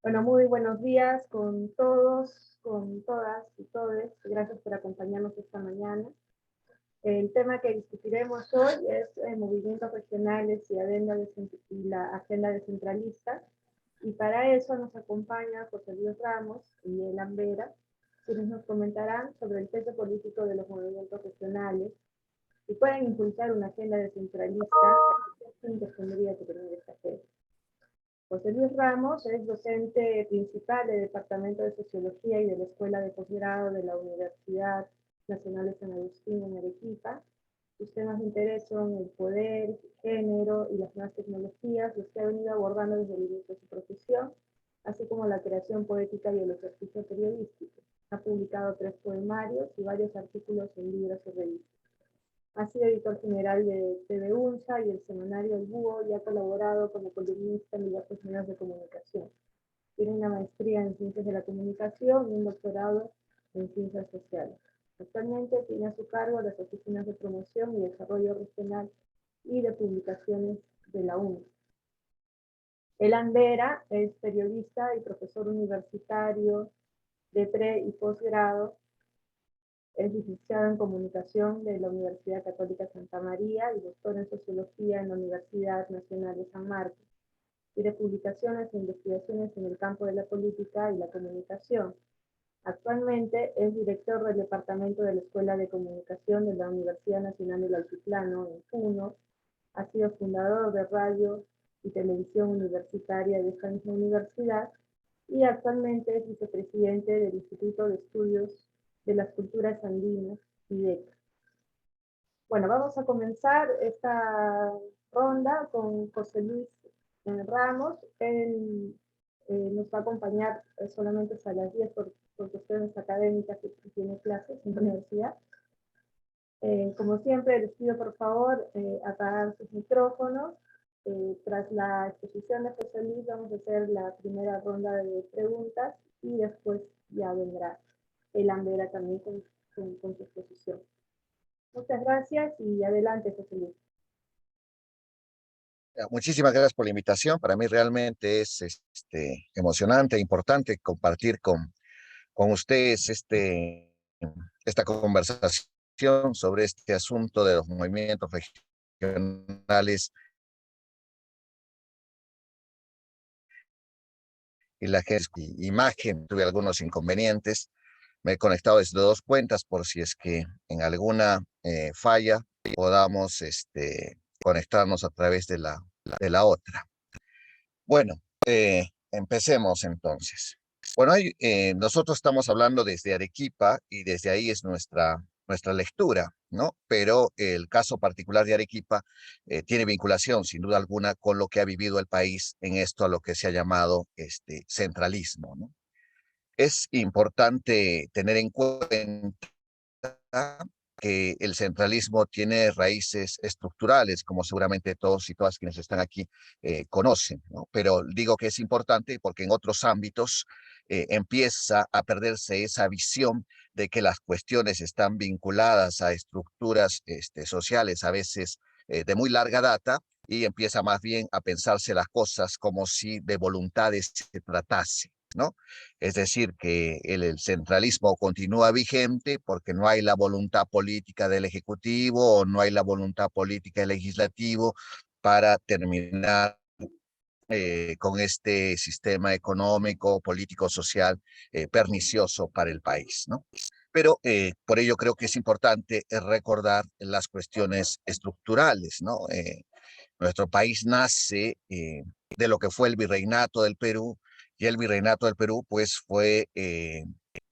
Bueno, muy buenos días con todos, con todas y todes. Gracias por acompañarnos esta mañana. El tema que discutiremos hoy es movimientos regionales y la agenda descentralista. Y para eso nos acompaña José Luis Ramos y Elan Vera, quienes nos comentarán sobre el peso político de los movimientos regionales y pueden impulsar una agenda descentralista sin que tendría que tener esta agenda. José Luis Ramos es docente principal del Departamento de Sociología y de la Escuela de Posgrado de la Universidad Nacional de San Agustín en Arequipa. Sus temas de interés son el poder, género y las nuevas tecnologías, los que ha venido abordando desde el inicio de su profesión, así como la creación poética y el ejercicio periodístico. Ha publicado 3 poemarios y varios artículos en libros y revistas. Ha sido editor general de TV UNSA y el semanario El Búho y ha colaborado como columnista en diversos medios de comunicación. Tiene una maestría en Ciencias de la Comunicación y un doctorado en Ciencias Sociales. Actualmente tiene a su cargo las oficinas de promoción y desarrollo regional y de publicaciones de la UNSA. Elan Vera es periodista y profesor universitario de pre y posgrado. Es licenciado en Comunicación de la Universidad Católica Santa María y doctor en Sociología en la Universidad Nacional de San Marcos. Tiene publicaciones e investigaciones en el campo de la política y la comunicación. Actualmente es director del Departamento de la Escuela de Comunicación de la Universidad Nacional del Altiplano, en Puno. Ha sido fundador de Radio y Televisión Universitaria de esta misma universidad y actualmente es vicepresidente del Instituto de Estudios de las Culturas Andinas, IDECA. Bueno, vamos a comenzar esta ronda con José Luis Ramos. Él nos va a acompañar solamente hasta las 10 por cuestiones académicas que tiene clases en la universidad. Como siempre, les pido por favor apagar sus micrófonos. Tras la exposición de José Luis vamos a hacer la primera ronda de preguntas y después ya vendrá Elan Vera también con su exposición. Muchas gracias y adelante, José Luis. Muchísimas gracias por la invitación. Para mí realmente es emocionante e importante compartir con ustedes esta conversación sobre este asunto de los movimientos regionales y la imagen. Tuve algunos inconvenientes. Me he conectado desde 2 cuentas por si es que en alguna falla podamos conectarnos a través de la otra. Bueno, empecemos entonces. Bueno, nosotros estamos hablando desde Arequipa y desde ahí es nuestra lectura, ¿no? Pero el caso particular de Arequipa tiene vinculación, sin duda alguna, con lo que ha vivido el país en esto a lo que se ha llamado centralismo, ¿no? Es importante tener en cuenta que el centralismo tiene raíces estructurales, como seguramente todos y todas quienes están aquí conocen, ¿no? Pero digo que es importante porque en otros ámbitos empieza a perderse esa visión de que las cuestiones están vinculadas a estructuras sociales, a veces de muy larga data, y empieza más bien a pensarse las cosas como si de voluntades se tratase, ¿no? Es decir, que el centralismo continúa vigente porque no hay la voluntad política del Ejecutivo o no hay la voluntad política del Legislativo para terminar con este sistema económico, político, social pernicioso para el país, ¿no? Pero por ello creo que es importante recordar las cuestiones estructurales, ¿no? Nuestro país nace de lo que fue el Virreinato del Perú, y el Virreinato del Perú pues fue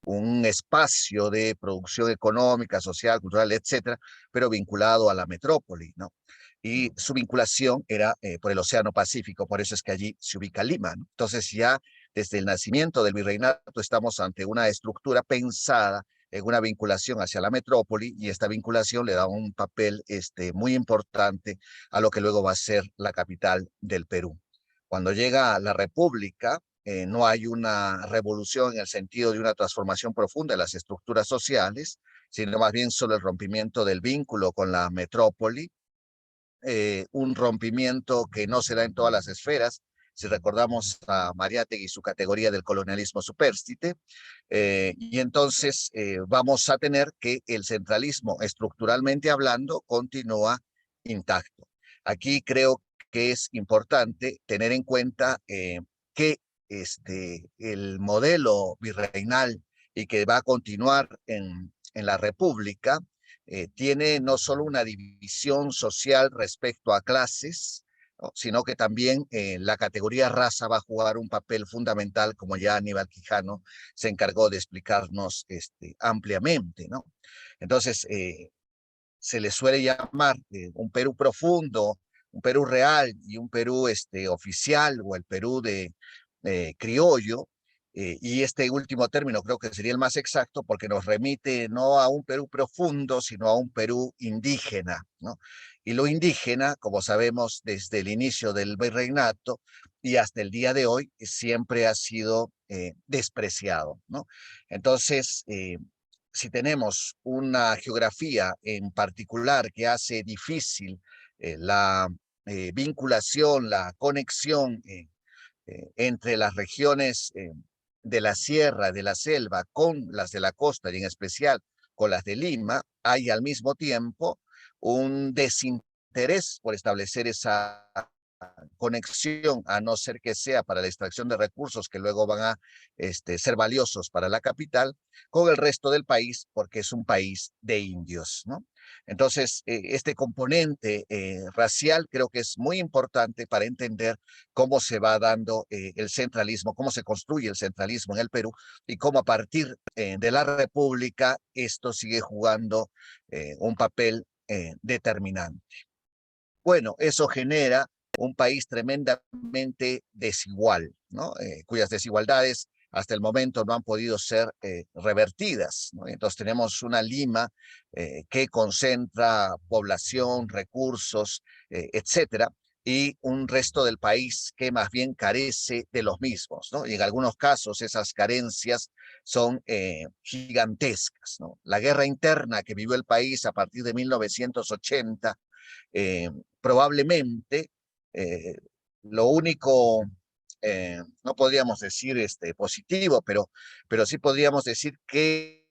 un espacio de producción económica, social, cultural, etcétera, pero vinculado a la metrópoli, ¿no? Y su vinculación era por el Océano Pacífico, por eso es que allí se ubica Lima, ¿no? Entonces ya desde el nacimiento del virreinato estamos ante una estructura pensada en una vinculación hacia la metrópoli, y esta vinculación le da un papel muy importante a lo que luego va a ser la capital del Perú. Cuando llega la República, no hay una revolución en el sentido de una transformación profunda de las estructuras sociales, sino más bien solo el rompimiento del vínculo con la metrópoli, un rompimiento que no se da en todas las esferas, si recordamos a Mariátegui y su categoría del colonialismo supérstite, y entonces vamos a tener que el centralismo, estructuralmente hablando, continúa intacto. Aquí creo que es importante tener en cuenta que el modelo virreinal y que va a continuar en la República tiene no solo una división social respecto a clases, ¿no?, sino que también la categoría raza va a jugar un papel fundamental, como ya Aníbal Quijano se encargó de explicarnos ampliamente, ¿no? Entonces, se le suele llamar un Perú profundo, un Perú real y un Perú oficial, o el Perú de criollo, y este último término creo que sería el más exacto porque nos remite no a un Perú profundo, sino a un Perú indígena, ¿no? Y lo indígena, como sabemos, desde el inicio del virreinato y hasta el día de hoy, siempre ha sido despreciado, ¿no? Entonces, si tenemos una geografía en particular que hace difícil la vinculación, la conexión entre las regiones de la sierra, de la selva, con las de la costa y en especial con las de Lima, hay al mismo tiempo un desinterés por establecer esa conexión, a no ser que sea para la extracción de recursos que luego van a ser valiosos para la capital, con el resto del país, porque es un país de indios, ¿no? Entonces, este componente racial creo que es muy importante para entender cómo se va dando el centralismo, cómo se construye el centralismo en el Perú y cómo a partir de la República esto sigue jugando un papel determinante. Bueno, eso genera un país tremendamente desigual, ¿no? Cuyas desigualdades hasta el momento no han podido ser revertidas, ¿no? Entonces tenemos una Lima que concentra población, recursos, etcétera, y un resto del país que más bien carece de los mismos, ¿no? Y en algunos casos esas carencias son gigantescas, ¿no? La guerra interna que vivió el país a partir de 1980 eh, probablemente eh, lo único, no podríamos decir positivo, pero sí podríamos decir que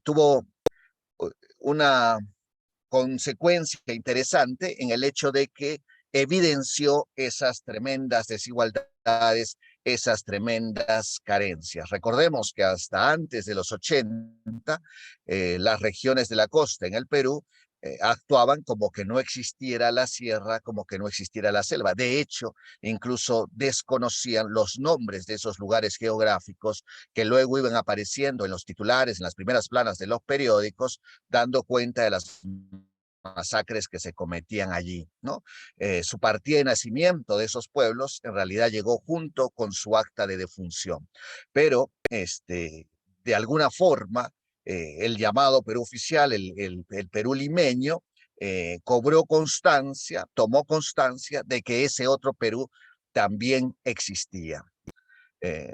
tuvo una consecuencia interesante en el hecho de que evidenció esas tremendas desigualdades, esas tremendas carencias. Recordemos que hasta antes de los 80, las regiones de la costa en el Perú actuaban como que no existiera la sierra, como que no existiera la selva. De hecho, incluso desconocían los nombres de esos lugares geográficos que luego iban apareciendo en los titulares, en las primeras planas de los periódicos, dando cuenta de las masacres que se cometían allí, ¿no? Su partida de nacimiento de esos pueblos en realidad llegó junto con su acta de defunción, pero de alguna forma el llamado Perú oficial, el Perú limeño, cobró constancia, tomó constancia de que ese otro Perú también existía.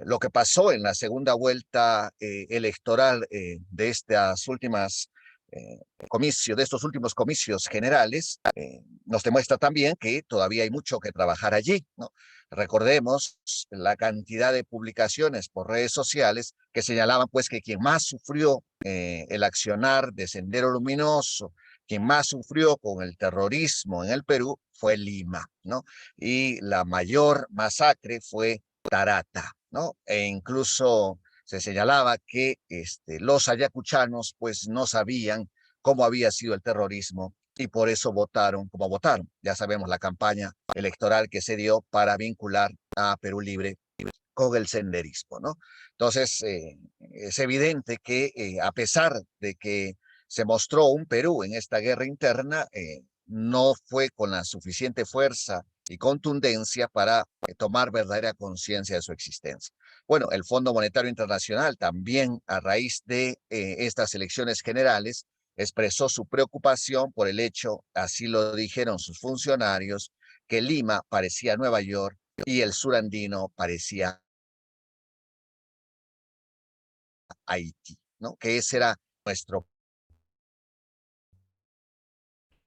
Lo que pasó en la segunda vuelta electoral de estas últimas de estos últimos comicios generales, nos demuestra también que todavía hay mucho que trabajar allí, ¿no? Recordemos la cantidad de publicaciones por redes sociales que señalaban pues que quien más sufrió el accionar de Sendero Luminoso, quien más sufrió con el terrorismo en el Perú fue Lima, ¿no? Y la mayor masacre fue Tarata, ¿no? E incluso se señalaba que los ayacuchanos pues no sabían cómo había sido el terrorismo y por eso votaron como votaron. Ya sabemos la campaña electoral que se dio para vincular a Perú Libre con el senderismo, ¿no? Entonces, es evidente que a pesar de que se mostró un Perú en esta guerra interna, no fue con la suficiente fuerza y contundencia para tomar verdadera conciencia de su existencia. Bueno, el Fondo Monetario Internacional también a raíz de estas elecciones generales expresó su preocupación por el hecho, así lo dijeron sus funcionarios, que Lima parecía Nueva York y el surandino parecía Haití, ¿no? Que ese era nuestro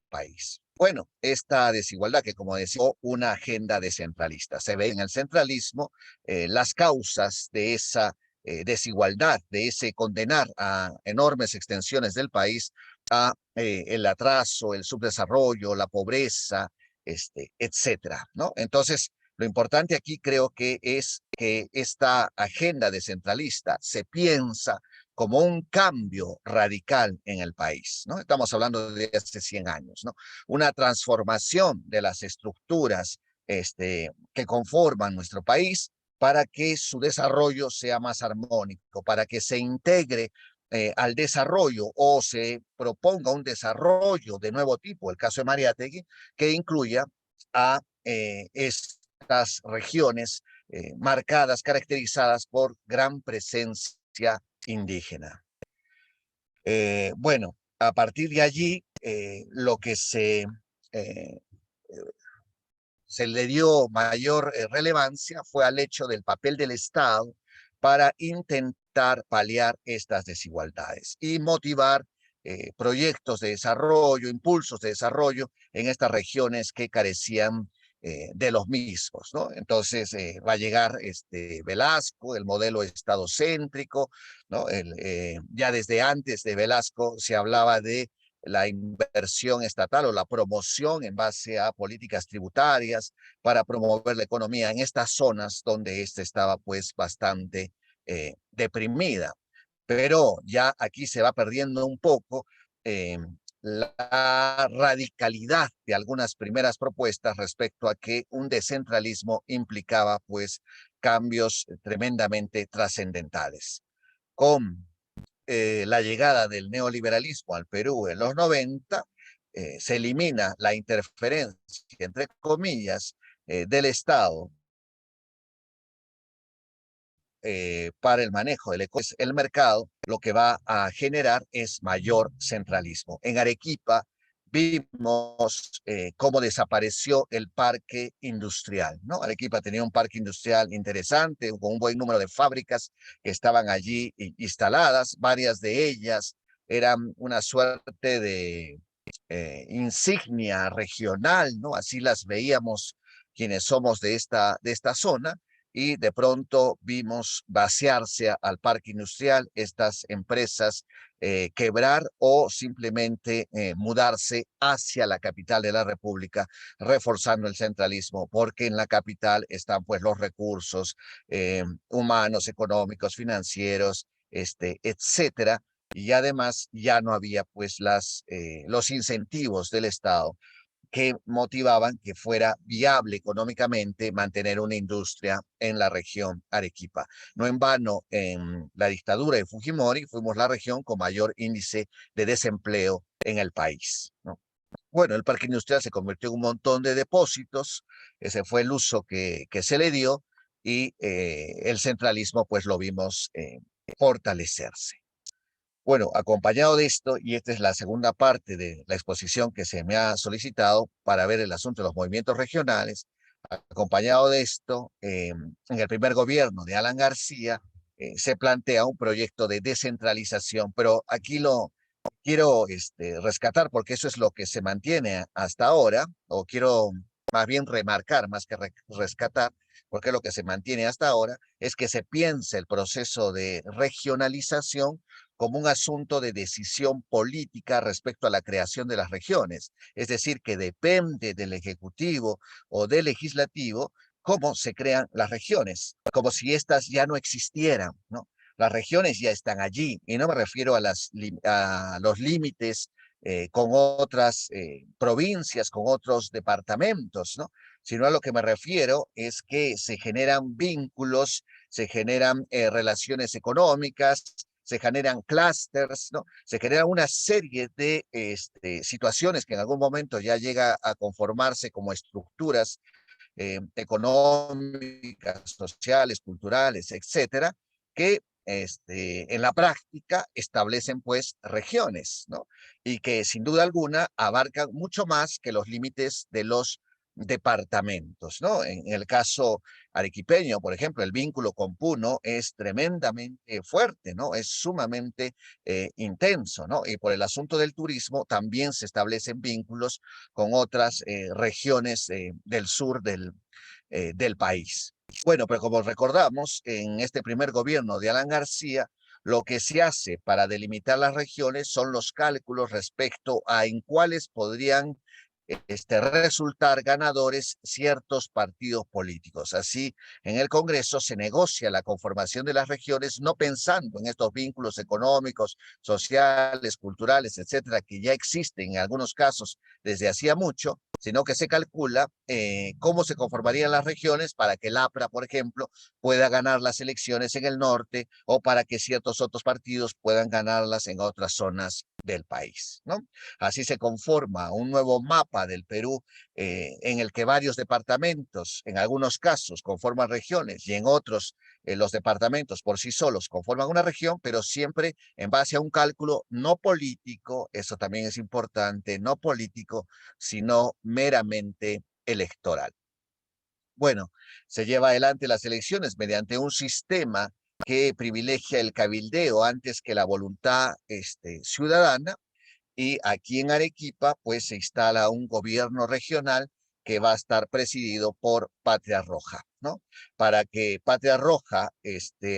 país. Bueno, esta desigualdad que, como decía, una agenda descentralista. Se ve en el centralismo las causas de esa desigualdad, de ese condenar a enormes extensiones del país a el atraso, el subdesarrollo, la pobreza, etcétera, ¿no? Entonces, lo importante aquí creo que es que esta agenda descentralista se piensa como un cambio radical en el país, ¿no? Estamos hablando de hace 100 años, ¿no? Una transformación de las estructuras que conforman nuestro país para que su desarrollo sea más armónico, para que se integre al desarrollo o se proponga un desarrollo de nuevo tipo, el caso de Mariátegui, que incluya a estas regiones marcadas, caracterizadas por gran presencia indígena. Bueno, a partir de allí, lo que eh, se le dio mayor relevancia fue al hecho del papel del Estado para intentar paliar estas desigualdades y motivar proyectos de desarrollo, impulsos de desarrollo en estas regiones que carecían de los mismos, ¿no? Entonces va a llegar Velasco, el modelo estadocéntrico, ¿no? Ya desde antes de Velasco se hablaba de la inversión estatal o la promoción en base a políticas tributarias para promover la economía en estas zonas donde estaba pues bastante deprimida. Pero ya aquí se va perdiendo un poco eh, la radicalidad de algunas primeras propuestas respecto a que un descentralismo implicaba pues cambios tremendamente trascendentales. Con la llegada del neoliberalismo al Perú en los 90, se elimina la interferencia, entre comillas, del Estado para el manejo del el mercado, lo que va a generar es mayor centralismo. En Arequipa vimos cómo desapareció el parque industrial, ¿no? Arequipa tenía un parque industrial interesante, con un buen número de fábricas que estaban allí instaladas, varias de ellas eran una suerte de insignia regional, ¿no? Así las veíamos quienes somos de esta zona, y de pronto vimos vaciarse al parque industrial estas empresas, quebrar o simplemente mudarse hacia la capital de la República, reforzando el centralismo, porque en la capital están pues los recursos humanos, económicos, financieros, etcétera, y además ya no había pues los incentivos del Estado que motivaban que fuera viable económicamente mantener una industria en la región Arequipa. No en vano, en la dictadura de Fujimori fuimos la región con mayor índice de desempleo en el país, ¿no? Bueno, el parque industrial se convirtió en un montón de depósitos, ese fue el uso que se le dio, y el centralismo pues lo vimos fortalecerse. Bueno, acompañado de esto, y esta es la segunda parte de la exposición que se me ha solicitado para ver el asunto de los movimientos regionales, acompañado de esto, en el primer gobierno de Alan García se plantea un proyecto de descentralización, pero aquí lo quiero rescatar porque eso es lo que se mantiene hasta ahora, o quiero más bien remarcar más que rescatar, porque lo que se mantiene hasta ahora es que se piense el proceso de regionalización como un asunto de decisión política respecto a la creación de las regiones. Es decir, que depende del Ejecutivo o del Legislativo cómo se crean las regiones, como si éstas ya no existieran, ¿no? Las regiones ya están allí, y no me refiero a los límites con otras provincias, con otros departamentos, ¿no? Sino a lo que me refiero es que se generan vínculos, se generan relaciones económicas, se generan clústeres, ¿no? Se genera una serie de situaciones que en algún momento ya llega a conformarse como estructuras económicas, sociales, culturales, etcétera, que en la práctica establecen pues regiones, ¿no? Y que sin duda alguna abarcan mucho más que los límites de los departamentos, ¿no? En el caso arequipeño, por ejemplo, el vínculo con Puno es tremendamente fuerte, ¿no? Es sumamente intenso, ¿no? Y por el asunto del turismo también se establecen vínculos con otras regiones del sur del país. Bueno, pero como recordamos, en este primer gobierno de Alan García, lo que se hace para delimitar las regiones son los cálculos respecto a en cuáles podrían resultar ganadores ciertos partidos políticos. Así, en el Congreso se negocia la conformación de las regiones no pensando en estos vínculos económicos, sociales, culturales, etcétera, que ya existen en algunos casos desde hacía mucho, sino que se calcula cómo se conformarían las regiones para que el APRA, por ejemplo, pueda ganar las elecciones en el norte o para que ciertos otros partidos puedan ganarlas en otras zonas del país, ¿no? Así se conforma un nuevo mapa del Perú en el que varios departamentos, en algunos casos, conforman regiones y en otros los departamentos por sí solos conforman una región, pero siempre en base a un cálculo no político, eso también es importante, no político, sino meramente electoral. Bueno, se lleva adelante las elecciones mediante un sistema que privilegia el cabildeo antes que la voluntad ciudadana, y aquí en Arequipa pues se instala un gobierno regional que va a estar presidido por Patria Roja, ¿no? Para que Patria Roja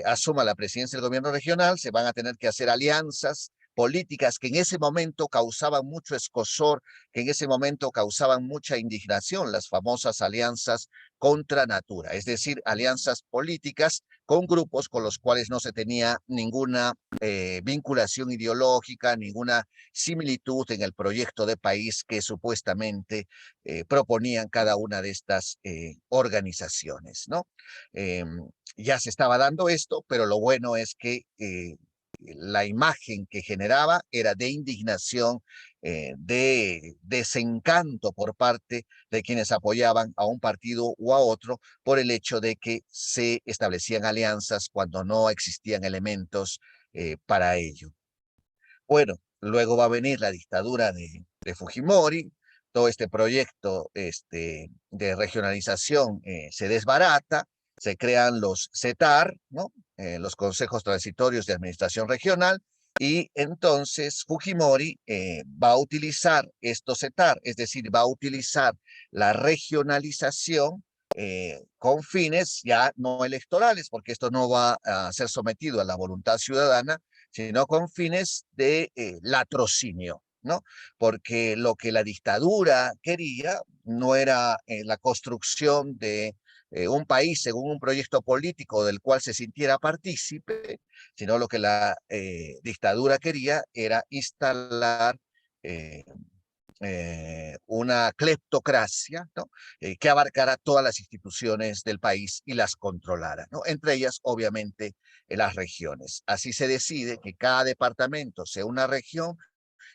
asuma la presidencia del gobierno regional, se van a tener que hacer alianzas políticas que en ese momento causaban mucho escozor, que en ese momento causaban mucha indignación, las famosas alianzas contra natura, es decir, alianzas políticas con grupos con los cuales no se tenía ninguna vinculación ideológica, ninguna similitud en el proyecto de país que supuestamente proponían cada una de estas organizaciones, ¿no? Ya se estaba dando esto, pero lo bueno es que la imagen que generaba era de indignación, de desencanto por parte de quienes apoyaban a un partido u a otro por el hecho de que se establecían alianzas cuando no existían elementos para ello. Bueno, luego va a venir la dictadura de Fujimori, todo este proyecto de regionalización se desbarata, se crean los CETAR, ¿no? Los consejos transitorios de administración regional, y entonces Fujimori va a utilizar estos CETAR, es decir, va a utilizar la regionalización con fines ya no electorales, porque esto no va a ser sometido a la voluntad ciudadana, sino con fines de latrocinio, ¿no? Porque lo que la dictadura quería no era la construcción de un país según un proyecto político del cual se sintiera partícipe, sino lo que la dictadura quería era instalar eh, una cleptocracia, ¿no? Que abarcara todas las instituciones del país y las controlara, ¿no? Entre ellas, obviamente, las regiones. Así se decide que cada departamento sea una región.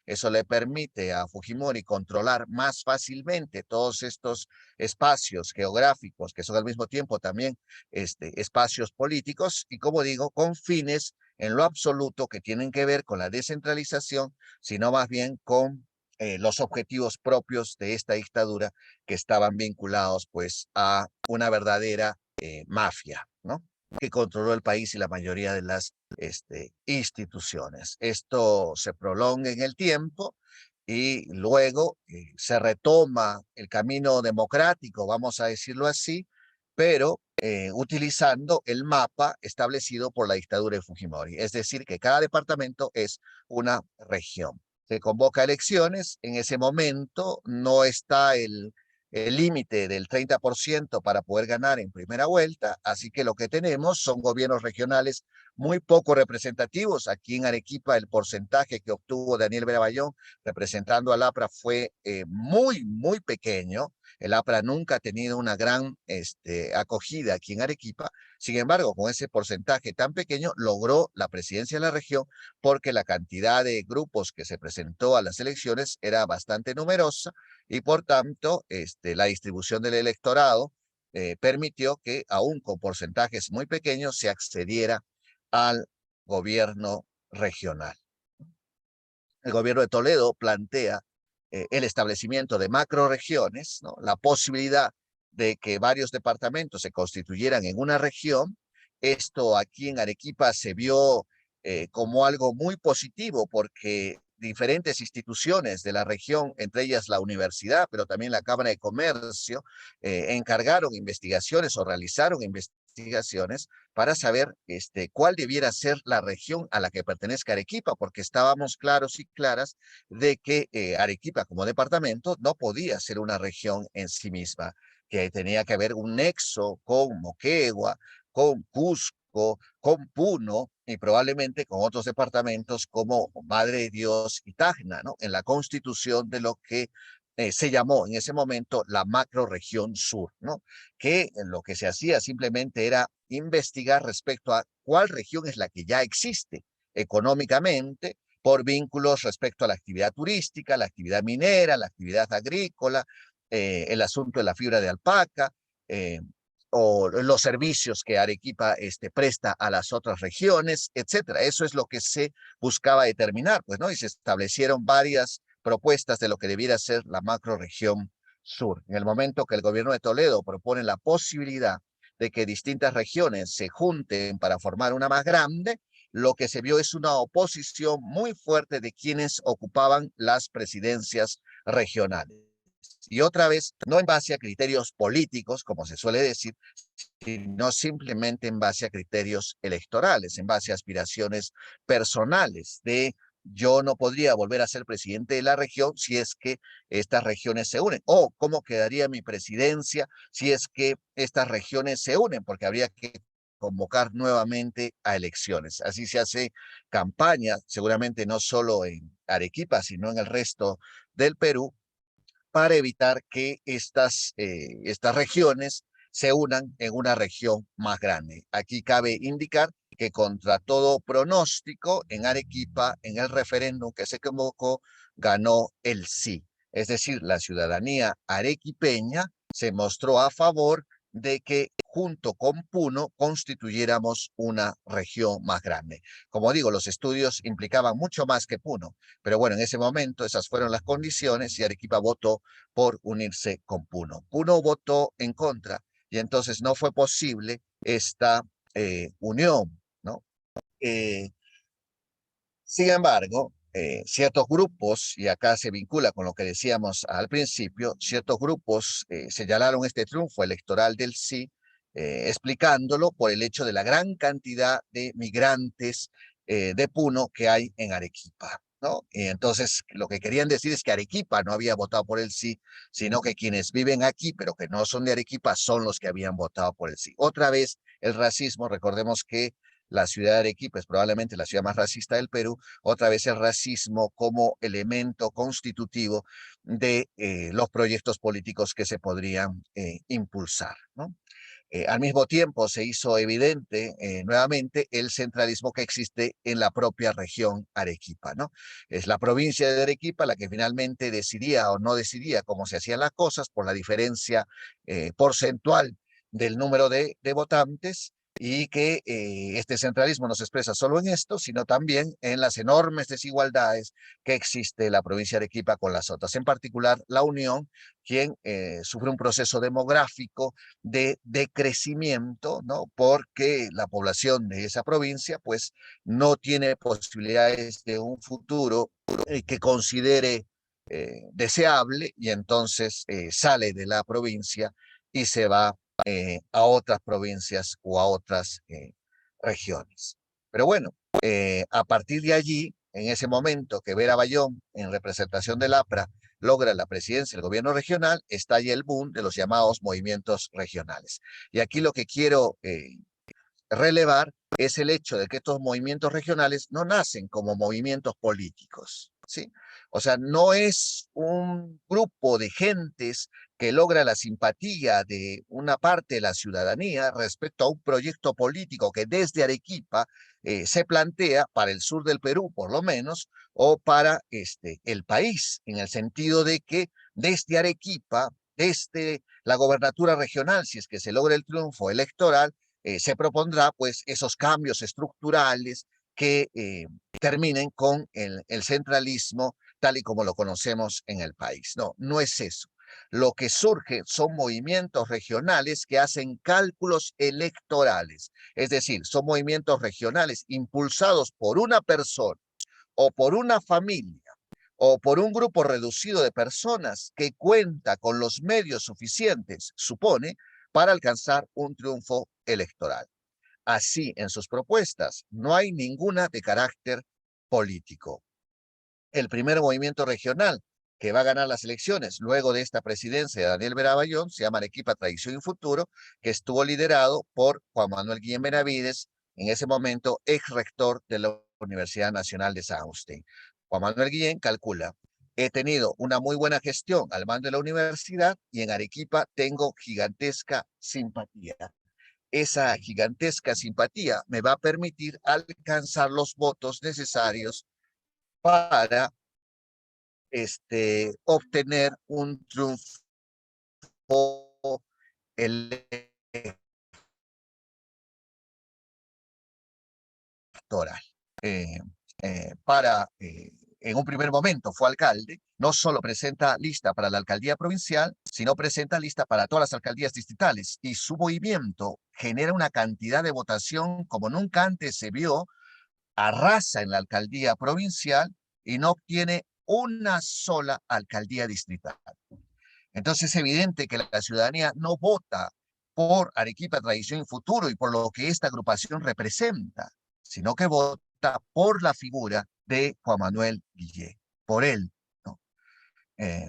Eso le permite a Fujimori controlar más fácilmente todos estos espacios geográficos, que son al mismo tiempo también espacios políticos, y como digo, con fines en lo absoluto que tienen que ver con la descentralización, sino más bien con los objetivos propios de esta dictadura, que estaban vinculados pues a una verdadera mafia, ¿no? Que controló el país y la mayoría de las instituciones. Esto se prolonga en el tiempo y luego se retoma el camino democrático, vamos a decirlo así, pero utilizando el mapa establecido por la dictadura de Fujimori. Es decir, que cada departamento es una región. Se convoca elecciones, en ese momento no está el límite del 30% para poder ganar en primera vuelta, así que lo que tenemos son gobiernos regionales muy poco representativos. Aquí en Arequipa el porcentaje que obtuvo Daniel Beravallón representando al APRA fue muy pequeño. El APRA nunca ha tenido una gran acogida aquí en Arequipa. Sin embargo, con ese porcentaje tan pequeño, logró la presidencia de la región porque la cantidad de grupos que se presentó a las elecciones era bastante numerosa y por tanto la distribución del electorado permitió que aún con porcentajes muy pequeños se accediera al gobierno regional. El gobierno de Toledo plantea el establecimiento de macroregiones, ¿no? La posibilidad de que varios departamentos se constituyeran en una región. Esto aquí en Arequipa se vio como algo muy positivo porque diferentes instituciones de la región, entre ellas la universidad, pero también la Cámara de Comercio, encargaron investigaciones o realizaron investigaciones para saber cuál debiera ser la región a la que pertenezca Arequipa, porque estábamos claros y claras de que Arequipa como departamento no podía ser una región en sí misma, que tenía que haber un nexo con Moquegua, con Cusco, con Puno y probablemente con otros departamentos como Madre de Dios y Tacna, ¿no? En la constitución de lo que se llamó en ese momento la macroregión sur, ¿no? Que lo que se hacía simplemente era investigar respecto a cuál región es la que ya existe económicamente, por vínculos respecto a la actividad turística, la actividad minera, la actividad agrícola, el asunto de la fibra de alpaca, eh, o los servicios que Arequipa presta a las otras regiones, etcétera. Eso es lo que se buscaba determinar, pues, ¿no? Y se establecieron varias propuestas de lo que debiera ser la macroregión sur. En el momento que el gobierno de Toledo propone la posibilidad de que distintas regiones se junten para formar una más grande, lo que se vio es una oposición muy fuerte de quienes ocupaban las presidencias regionales. Y otra vez, no en base a criterios políticos, como se suele decir, sino simplemente en base a criterios electorales, en base a aspiraciones personales de yo no podría volver a ser presidente de la región si es que estas regiones se unen. O cómo quedaría mi presidencia si es que estas regiones se unen, porque habría que convocar nuevamente a elecciones. Así se hace campaña, seguramente no solo en Arequipa, sino en el resto del Perú, para evitar que estas regiones se unan en una región más grande. Aquí cabe indicar que contra todo pronóstico, en Arequipa, en el referéndum que se convocó, ganó el sí. Es decir, la ciudadanía arequipeña se mostró a favor de que junto con Puno constituyéramos una región más grande. Como digo, los estudios implicaban mucho más que Puno, pero bueno, en ese momento esas fueron las condiciones y Arequipa votó por unirse con Puno. Puno votó en contra y entonces no fue posible esta unión, ¿no? Eh, Sin embargo, ciertos grupos, y acá se vincula con lo que decíamos al principio, ciertos grupos señalaron este triunfo electoral del sí, explicándolo por el hecho de la gran cantidad de migrantes de Puno que hay en Arequipa, ¿no? Y entonces lo que querían decir es que Arequipa no había votado por el sí, sino que quienes viven aquí, pero que no son de Arequipa, son los que habían votado por el sí. Otra vez el racismo, recordemos que la ciudad de Arequipa es probablemente la ciudad más racista del Perú, otra vez el racismo como elemento constitutivo de los proyectos políticos que se podrían impulsar, ¿no? Al mismo tiempo se hizo evidente nuevamente el centralismo que existe en la propia región Arequipa, ¿no? Es la provincia de Arequipa la que finalmente decidía o no decidía cómo se hacían las cosas por la diferencia porcentual del número de votantes y que este centralismo no se expresa solo en esto, sino también en las enormes desigualdades que existe la provincia de Arequipa con las otras, en particular la Unión, quien sufre un proceso demográfico de decrecimiento, ¿no? Porque la población de esa provincia, pues, no tiene posibilidades de un futuro que considere deseable y entonces sale de la provincia y se va a otras provincias o a otras regiones. Pero bueno, a partir de allí, en ese momento que Vera Bayón, en representación del APRA, logra la presidencia del gobierno regional, estalla el boom de los llamados movimientos regionales. Y aquí lo que quiero relevar es el hecho de que estos movimientos regionales no nacen como movimientos políticos, ¿sí? O sea, no es un grupo de gentes que logra la simpatía de una parte de la ciudadanía respecto a un proyecto político que desde Arequipa se plantea para el sur del Perú, por lo menos, o para el país, en el sentido de que desde Arequipa, desde la gobernatura regional, si es que se logra el triunfo electoral, se propondrá pues esos cambios estructurales que terminen con el centralismo tal y como lo conocemos en el país. No, no es eso. Lo que surge son movimientos regionales que hacen cálculos electorales. Es decir, son movimientos regionales impulsados por una persona o por una familia o por un grupo reducido de personas que cuenta con los medios suficientes, supone, para alcanzar un triunfo electoral. Así, en sus propuestas, no hay ninguna de carácter político. El primer movimiento regional que va a ganar las elecciones luego de esta presidencia de Daniel Verabayón se llama Arequipa Tradición y Futuro, que estuvo liderado por Juan Manuel Guillén Benavides, en ese momento ex rector de la Universidad Nacional de San Agustín. Juan Manuel Guillén calcula: he tenido una muy buena gestión al mando de la universidad y en Arequipa tengo gigantesca simpatía. Esa gigantesca simpatía me va a permitir alcanzar los votos necesarios para obtener un triunfo electoral. Eh, en un primer momento fue alcalde, no solo presenta lista para la alcaldía provincial, sino presenta lista para todas las alcaldías distritales, y su movimiento genera una cantidad de votación como nunca antes se vio, arrasa en la alcaldía provincial y no obtiene una sola alcaldía distrital. Entonces es evidente que la ciudadanía no vota por Arequipa Tradición y Futuro y por lo que esta agrupación representa, sino que vota por la figura de Juan Manuel Guillén, por él, ¿no? Eh,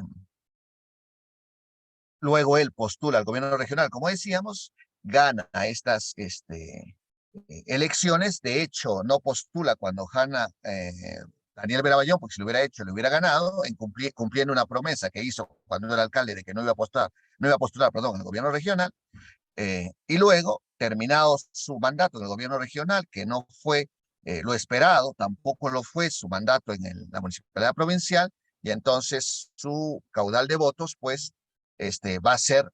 Luego él postula al gobierno regional, como decíamos, gana estas elecciones. De hecho, no postula cuando gana Daniel Verabayón, porque si lo hubiera hecho, le hubiera ganado, cumpliendo una promesa que hizo cuando era alcalde de que no iba a postular, perdón, al gobierno regional. Y luego, terminado su mandato en el gobierno regional, que no fue lo esperado, tampoco lo fue su mandato en la municipalidad provincial, y entonces su caudal de votos, pues, va a ser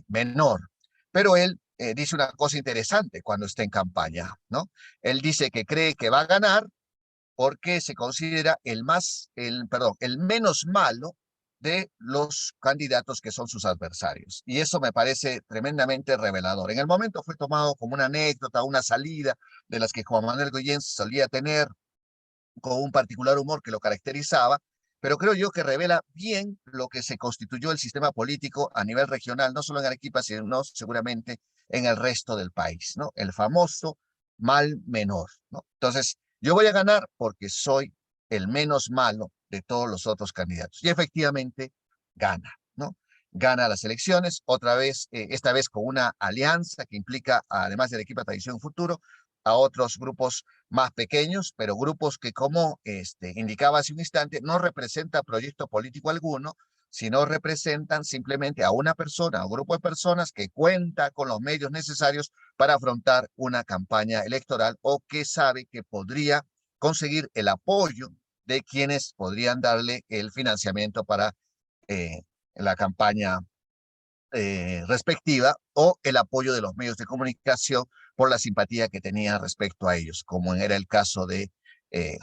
menor. Pero él dice una cosa interesante cuando está en campaña, ¿no? Él dice que cree que va a ganar porque se considera el menos malo de los candidatos que son sus adversarios. Y eso me parece tremendamente revelador. En el momento fue tomado como una anécdota, una salida de las que Juan Manuel Guillén solía tener, con un particular humor que lo caracterizaba, pero creo yo que revela bien lo que se constituyó el sistema político a nivel regional, no solo en Arequipa, sino seguramente en el resto del país, ¿no? El famoso mal menor, ¿no? Entonces, yo voy a ganar porque soy el menos malo de todos los otros candidatos. Y efectivamente gana, ¿no? Gana las elecciones, otra vez, esta vez con una alianza que implica, además de Arequipa Tradición Futuro, a otros grupos más pequeños, pero grupos que, como indicaba hace un instante, no representan proyecto político alguno, sino representan simplemente a una persona o grupo de personas que cuenta con los medios necesarios para afrontar una campaña electoral o que sabe que podría conseguir el apoyo de quienes podrían darle el financiamiento para la campaña respectiva, o el apoyo de los medios de comunicación por la simpatía que tenía respecto a ellos, como era el caso de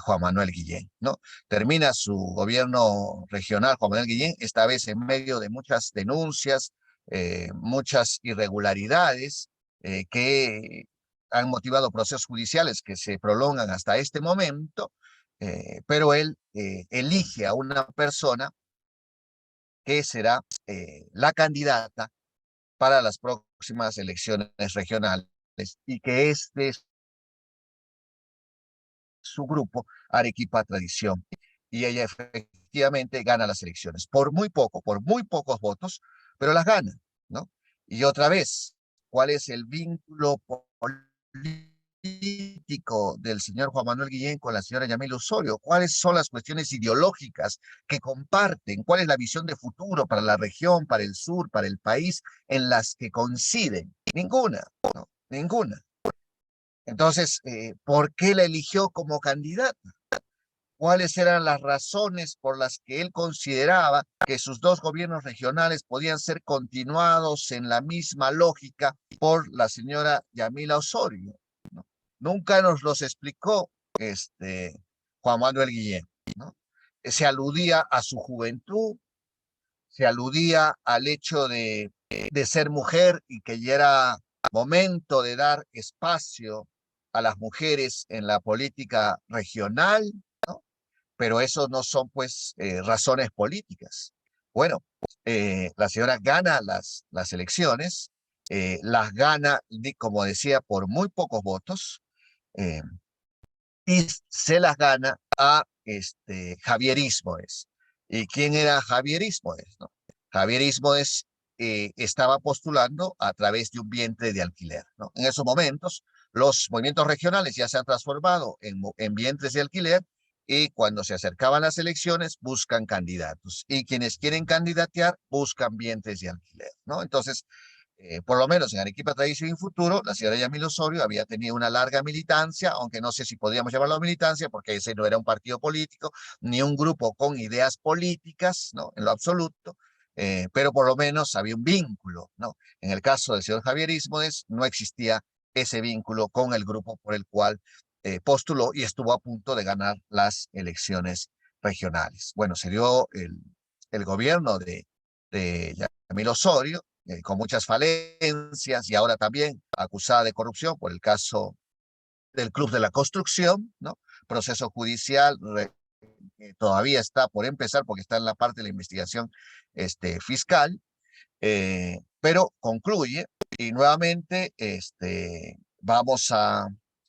Juan Manuel Guillén, ¿no? Termina su gobierno regional Juan Manuel Guillén, esta vez en medio de muchas denuncias, muchas irregularidades que han motivado procesos judiciales que se prolongan hasta este momento, pero él elige a una persona que será la candidata para las próximas elecciones regionales, y que es de su grupo Arequipa Tradición. Y ella efectivamente gana las elecciones por muy poco, por muy pocos votos, pero las gana, ¿no? Y otra vez, ¿cuál es el vínculo político del señor Juan Manuel Guillén con la señora Yamila Osorio? ¿Cuáles son las cuestiones ideológicas que comparten? ¿Cuál es la visión de futuro para la región, para el sur, para el país, en las que coinciden? Ninguna, ¿no? Ninguna. Entonces, ¿por qué la eligió como candidata? ¿Cuáles eran las razones por las que él consideraba que sus dos gobiernos regionales podían ser continuados en la misma lógica por la señora Yamila Osorio, ¿no? Nunca nos los explicó Juan Manuel Guillén, ¿no? se aludía a su juventud, se aludía al hecho de ser mujer y que ya era momento de dar espacio a las mujeres en la política regional, ¿no? Pero eso no son pues razones políticas. Bueno, la señora gana las elecciones, las gana, como decía, por muy pocos votos, eh, y se las gana a Javier Ismoes. ¿Y quién era Javier Ismoes? ¿No? Javier Ismoes estaba postulando a través de un vientre de alquiler, ¿no? En esos momentos, los movimientos regionales ya se han transformado en vientres de alquiler y cuando se acercaban las elecciones buscan candidatos y quienes quieren candidatear buscan vientres de alquiler, ¿no? Entonces, por lo menos en Arequipa Tradición y Futuro, la señora Yamil Osorio había tenido una larga militancia, aunque no sé si podríamos llamarlo militancia, porque ese no era un partido político, ni un grupo con ideas políticas, ¿no? En lo absoluto, pero por lo menos había un vínculo, ¿no? En el caso del señor Javier Ismodes, no existía ese vínculo con el grupo por el cual postuló y estuvo a punto de ganar las elecciones regionales. Bueno, se dio el gobierno de Yamil Osorio, con muchas falencias y ahora también acusada de corrupción por el caso del Club de la Construcción, ¿no? Proceso judicial todavía está por empezar porque está en la parte de la investigación fiscal, pero concluye y nuevamente vamos a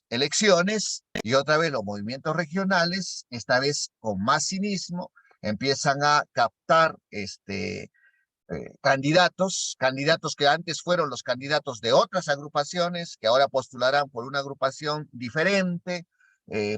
elecciones y otra vez los movimientos regionales, esta vez con más cinismo, empiezan a captar candidatos que antes fueron los candidatos de otras agrupaciones, que ahora postularán por una agrupación diferente,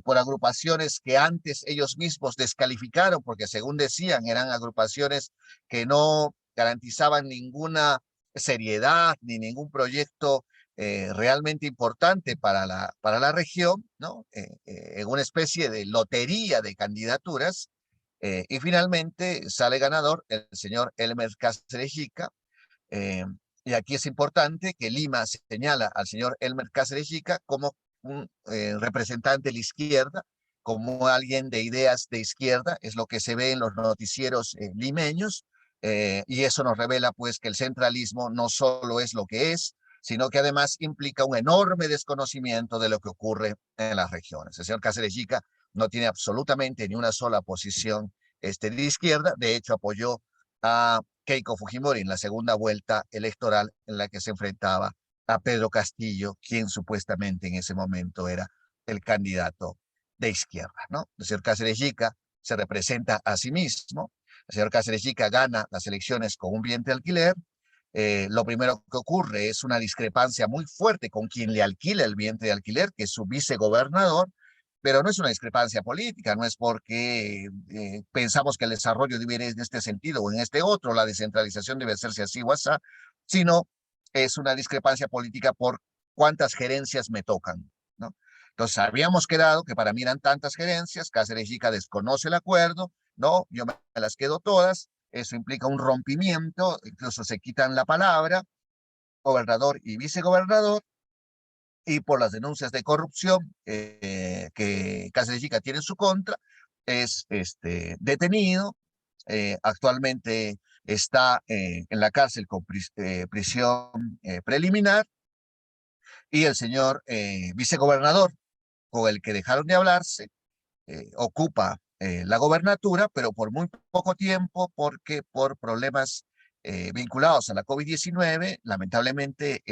por agrupaciones que antes ellos mismos descalificaron, porque según decían, eran agrupaciones que no garantizaban ninguna seriedad ni ningún proyecto realmente importante para la región, ¿no? En una especie de lotería de candidaturas, y finalmente sale ganador el señor Elmer Cáceres Jica. eh, y aquí es importante que Lima señala al señor Elmer Cáceres Jica como un representante de la izquierda, como alguien de ideas de izquierda, es lo que se ve en los noticieros limeños, y eso nos revela pues que el centralismo no solo es lo que es, sino que además implica un enorme desconocimiento de lo que ocurre en las regiones. El señor Cáceres Jica no tiene absolutamente ni una sola posición de izquierda, de hecho apoyó a Keiko Fujimori en la segunda vuelta electoral en la que se enfrentaba a Pedro Castillo, quien supuestamente en ese momento era el candidato de izquierda, ¿no? El señor Cáceres Jica se representa a sí mismo, el señor Cáceres Jica gana las elecciones con un vientre de alquiler, lo primero que ocurre es una discrepancia muy fuerte con quien le alquila el vientre de alquiler, que es su vicegobernador, pero no es una discrepancia política, no es porque pensamos que el desarrollo debe ir en este sentido o en este otro, la descentralización debe hacerse así o así, sino es una discrepancia política por cuántas gerencias me tocan, ¿no? Entonces, habíamos quedado que para mí eran tantas gerencias, Cáceres Jica desconoce el acuerdo, no, yo me las quedo todas, eso implica un rompimiento, incluso se quitan la palabra, gobernador y vicegobernador, y por las denuncias de corrupción que Cáceres Jica tiene en su contra, es detenido, actualmente está en la cárcel con prisión preliminar, y el señor vicegobernador, con el que dejaron de hablarse, ocupa la gobernatura, pero por muy poco tiempo, porque por problemas vinculados a la COVID-19, lamentablemente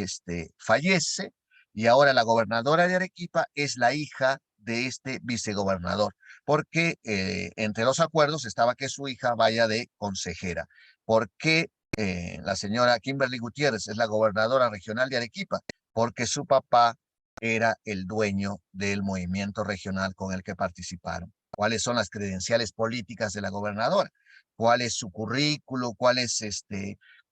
fallece, y ahora la gobernadora de Arequipa es la hija de este vicegobernador, porque entre los acuerdos estaba que su hija vaya de consejera, porque la señora Kimberly Gutiérrez es la gobernadora regional de Arequipa, porque su papá era el dueño del movimiento regional con el que participaron. ¿Cuáles son las credenciales políticas de la gobernadora? ¿Cuál es su currículo? ¿Cuál es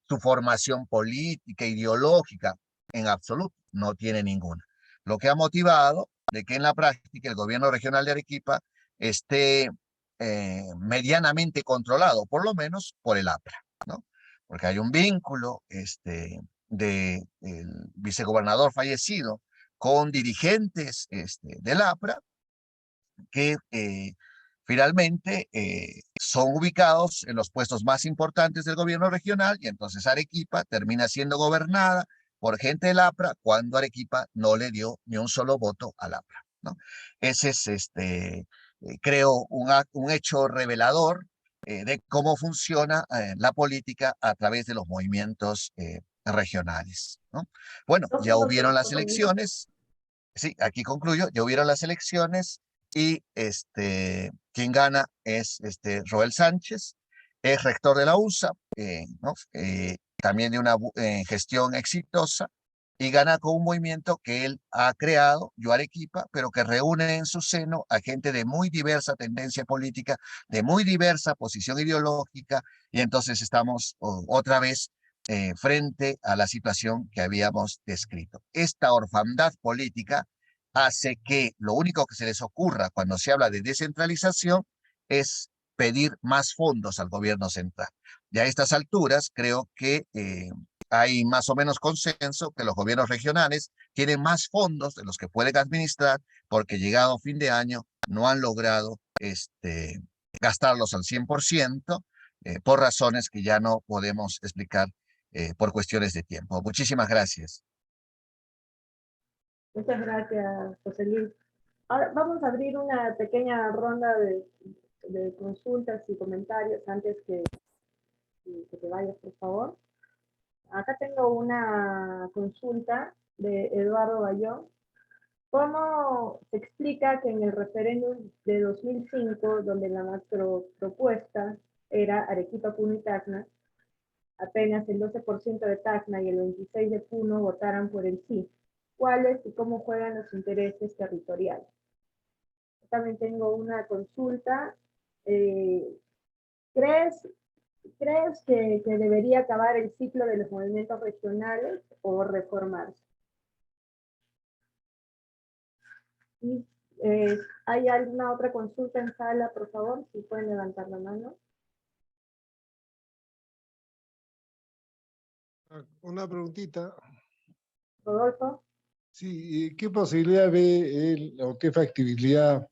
su formación política, ideológica? En absoluto, no tiene ninguna. Lo que ha motivado de que en la práctica el gobierno regional de Arequipa esté medianamente controlado, por lo menos por el APRA, ¿no? Porque hay un vínculo del vicegobernador fallecido con dirigentes del APRA que finalmente son ubicados en los puestos más importantes del gobierno regional y entonces Arequipa termina siendo gobernada por gente del APRA cuando Arequipa no le dio ni un solo voto al APRA, ¿no? Ese es, creo, un hecho revelador de cómo funciona la política a través de los movimientos regionales, ¿no? Bueno, Dos ya minutos, hubieron las José Luis. elecciones, sí, aquí concluyo, ya hubieron las elecciones y quien gana es Roel Sánchez, es rector de la USA, ¿no? También de una gestión exitosa, y gana con un movimiento que él ha creado, Yo Arequipa, pero que reúne en su seno a gente de muy diversa tendencia política, de muy diversa posición ideológica, y entonces estamos otra vez frente a la situación que habíamos descrito. Esta orfandad política hace que lo único que se les ocurra cuando se habla de descentralización es pedir más fondos al gobierno central. Y a estas alturas creo que hay más o menos consenso que los gobiernos regionales tienen más fondos de los que pueden administrar porque llegado fin de año no han logrado gastarlos al 100% por razones que ya no podemos explicar por cuestiones de tiempo. Muchísimas gracias. Muchas gracias, José Luis. Ahora vamos a abrir una pequeña ronda de consultas y comentarios antes que te vayas, por favor. Acá tengo una consulta de Eduardo Bayón. ¿Cómo se explica que en el referéndum de 2005, donde la macro propuesta era Arequipa, Puno y Tacna, apenas el 12% de Tacna y el 26% de Puno votaran por el sí? ¿Cuáles y cómo juegan los intereses territoriales? También tengo una consulta. Eh, ¿Crees que debería acabar el ciclo de los movimientos regionales o reformarse? Y, ¿hay alguna otra consulta en sala, por favor? Si pueden levantar la mano. Una preguntita. Rodolfo. Sí, ¿qué posibilidad ve él o qué factibilidad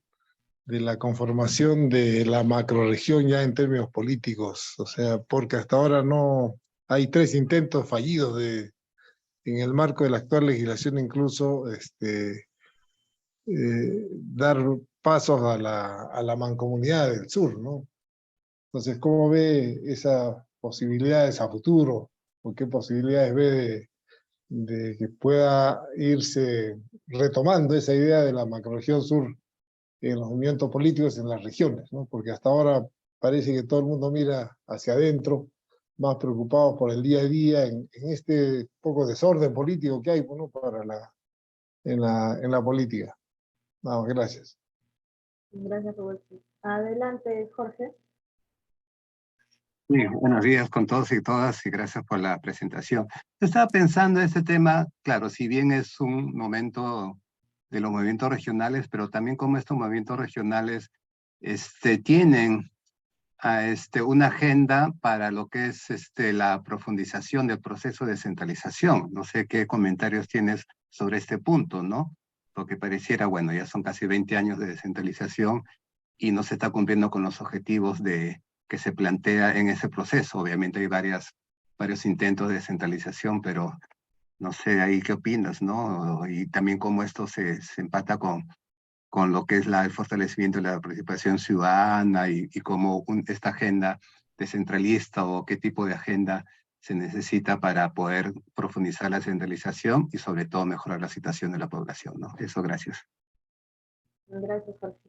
de la conformación de la macrorregión ya en términos políticos? O sea, porque hasta ahora no hay 3 intentos fallidos en el marco de la actual legislación, incluso dar pasos a la mancomunidad del sur, ¿no? Entonces, ¿cómo ve esas posibilidades a futuro? ¿O qué posibilidades ve de que pueda irse retomando esa idea de la macrorregión sur en los movimientos políticos en las regiones, ¿no? Porque hasta ahora parece que todo el mundo mira hacia adentro, más preocupado por el día a día, en este poco desorden político que hay, ¿no? en la política. Vamos, gracias. Gracias, Rodolfo. Adelante, Jorge. Sí, buenos días con todos y todas y gracias por la presentación. Yo estaba pensando en este tema, claro, si bien es un momento de los movimientos regionales, pero también como estos movimientos regionales tienen una agenda para lo que es la profundización del proceso de centralización. No sé qué comentarios tienes sobre este punto, ¿no? Porque pareciera, bueno, ya son casi 20 años de descentralización y no se está cumpliendo con los objetivos que se plantea en ese proceso. Obviamente hay varios intentos de descentralización, pero no sé ahí qué opinas, ¿no? Y también cómo esto se empata con lo que es el fortalecimiento de la participación ciudadana y cómo esta agenda descentralista o qué tipo de agenda se necesita para poder profundizar la centralización y sobre todo mejorar la situación de la población, ¿no? Eso, gracias. Gracias, Jorge.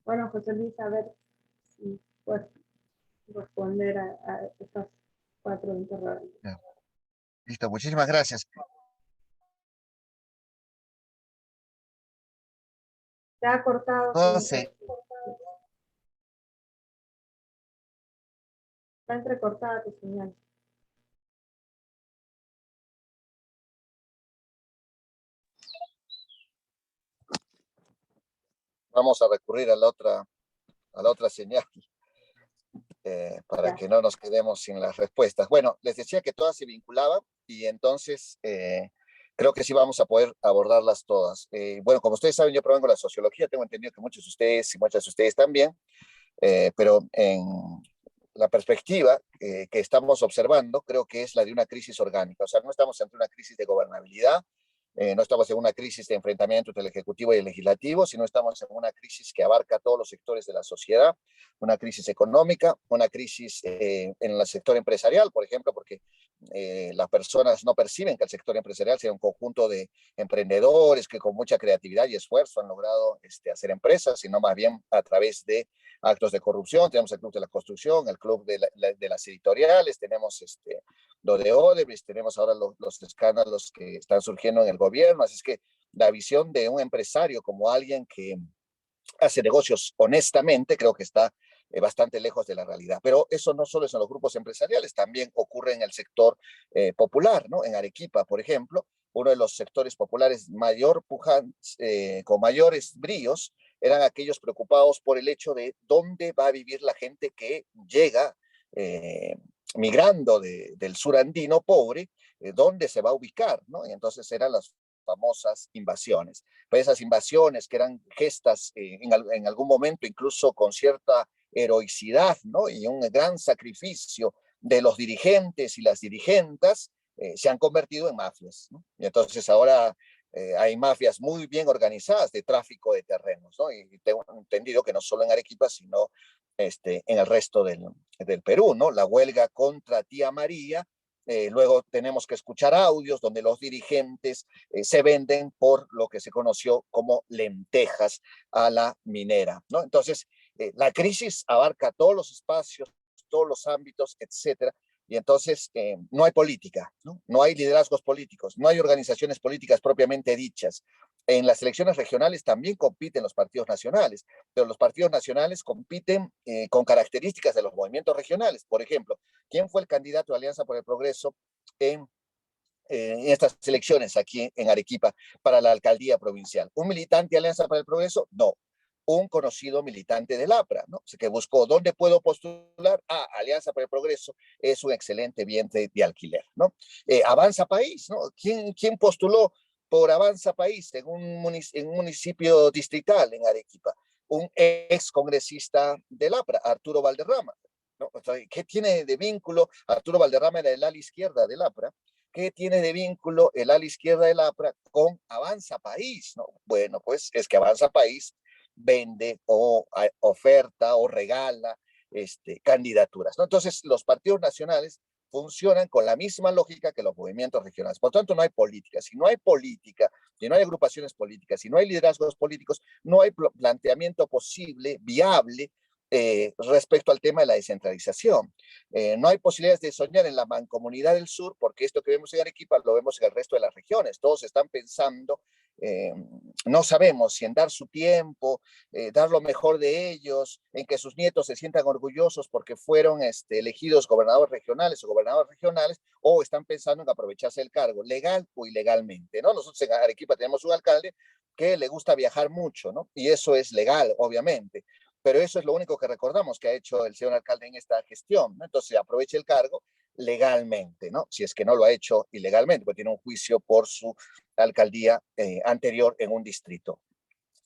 Bueno, José Luis, a ver si puedes responder a estas 4 interrogantes. Listo, muchísimas gracias. Se ha cortado. Entonces, Está entrecortada tu señal. vamos a recurrir a la otra señal para Ya. que no nos quedemos sin las respuestas. Bueno, les decía que todas se vinculaban y entonces creo que sí vamos a poder abordarlas todas. Bueno, como ustedes saben, yo provengo de la sociología, tengo entendido que muchos de ustedes y muchas de ustedes también, pero en la perspectiva que estamos observando creo que es la de una crisis orgánica, o sea, no estamos ante una crisis de gobernabilidad, no estamos en una crisis de enfrentamiento entre el Ejecutivo y el Legislativo, sino estamos en una crisis que abarca todos los sectores de la sociedad, una crisis económica, una crisis en el sector empresarial, por ejemplo, porque las personas no perciben que el sector empresarial sea un conjunto de emprendedores que con mucha creatividad y esfuerzo han logrado hacer empresas, sino más bien a través de actos de corrupción. Tenemos el Club de la Construcción, el Club de las Editoriales, tenemos lo de Odebrecht, tenemos ahora los escándalos que están surgiendo en el gobierno, así es que la visión de un empresario como alguien que hace negocios honestamente, creo que está bastante lejos de la realidad. Pero eso no solo es en los grupos empresariales, también ocurre en el sector popular, ¿no? En Arequipa, por ejemplo, uno de los sectores populares con mayores bríos eran aquellos preocupados por el hecho de dónde va a vivir la gente que llega migrando del sur andino pobre, dónde se va a ubicar, ¿no? Y entonces eran las famosas invasiones. Pero esas invasiones que eran gestas en algún momento incluso con cierta heroicidad, ¿no? Y un gran sacrificio de los dirigentes y las dirigentas, se han convertido en mafias, ¿no? Y entonces ahora hay mafias muy bien organizadas de tráfico de terrenos, ¿no? Y tengo entendido que no solo en Arequipa, sino en el resto del Perú, ¿no? La huelga contra Tía María, luego tenemos que escuchar audios donde los dirigentes se venden por lo que se conoció como lentejas a la minera, ¿no? Entonces, la crisis abarca todos los espacios, todos los ámbitos, etcétera. Y entonces no hay política, ¿no? No hay liderazgos políticos, no hay organizaciones políticas propiamente dichas. En las elecciones regionales también compiten los partidos nacionales, pero los partidos nacionales compiten con características de los movimientos regionales. Por ejemplo, ¿quién fue el candidato de Alianza por el Progreso en estas elecciones aquí en Arequipa para la alcaldía provincial? ¿Un militante de Alianza para el Progreso? No. Un conocido militante del APRA, ¿no? Que buscó dónde puedo postular. Alianza para el Progreso es un excelente vientre de alquiler, ¿no? Avanza País, ¿no? ¿Quién postuló por Avanza País en un municipio distrital en Arequipa? Un ex congresista del APRA, Arturo Valderrama, ¿no? ¿Qué tiene de vínculo? Arturo Valderrama era el ala izquierda del APRA. ¿Qué tiene de vínculo el ala izquierda del APRA con Avanza País, ¿no? Bueno, pues es que Avanza País vende o oferta o regala candidaturas, ¿no? Entonces, los partidos nacionales funcionan con la misma lógica que los movimientos regionales. Por tanto, no hay política. Si no hay política, si no hay agrupaciones políticas, si no hay liderazgos políticos, no hay planteamiento posible, viable, respecto al tema de la descentralización. No hay posibilidades de soñar en la mancomunidad del sur, porque esto que vemos en Arequipa lo vemos en el resto de las regiones. Todos están pensando, no sabemos si en dar su tiempo, dar lo mejor de ellos, en que sus nietos se sientan orgullosos porque fueron elegidos gobernadores regionales o gobernadoras regionales, o están pensando en aprovecharse del cargo, legal o ilegalmente, ¿no? Nosotros en Arequipa tenemos un alcalde que le gusta viajar mucho, ¿no? Y eso es legal, obviamente, pero eso es lo único que recordamos que ha hecho el señor alcalde en esta gestión, ¿no? Entonces aproveche el cargo legalmente, ¿no? Si es que no lo ha hecho ilegalmente, porque tiene un juicio por su alcaldía anterior en un distrito.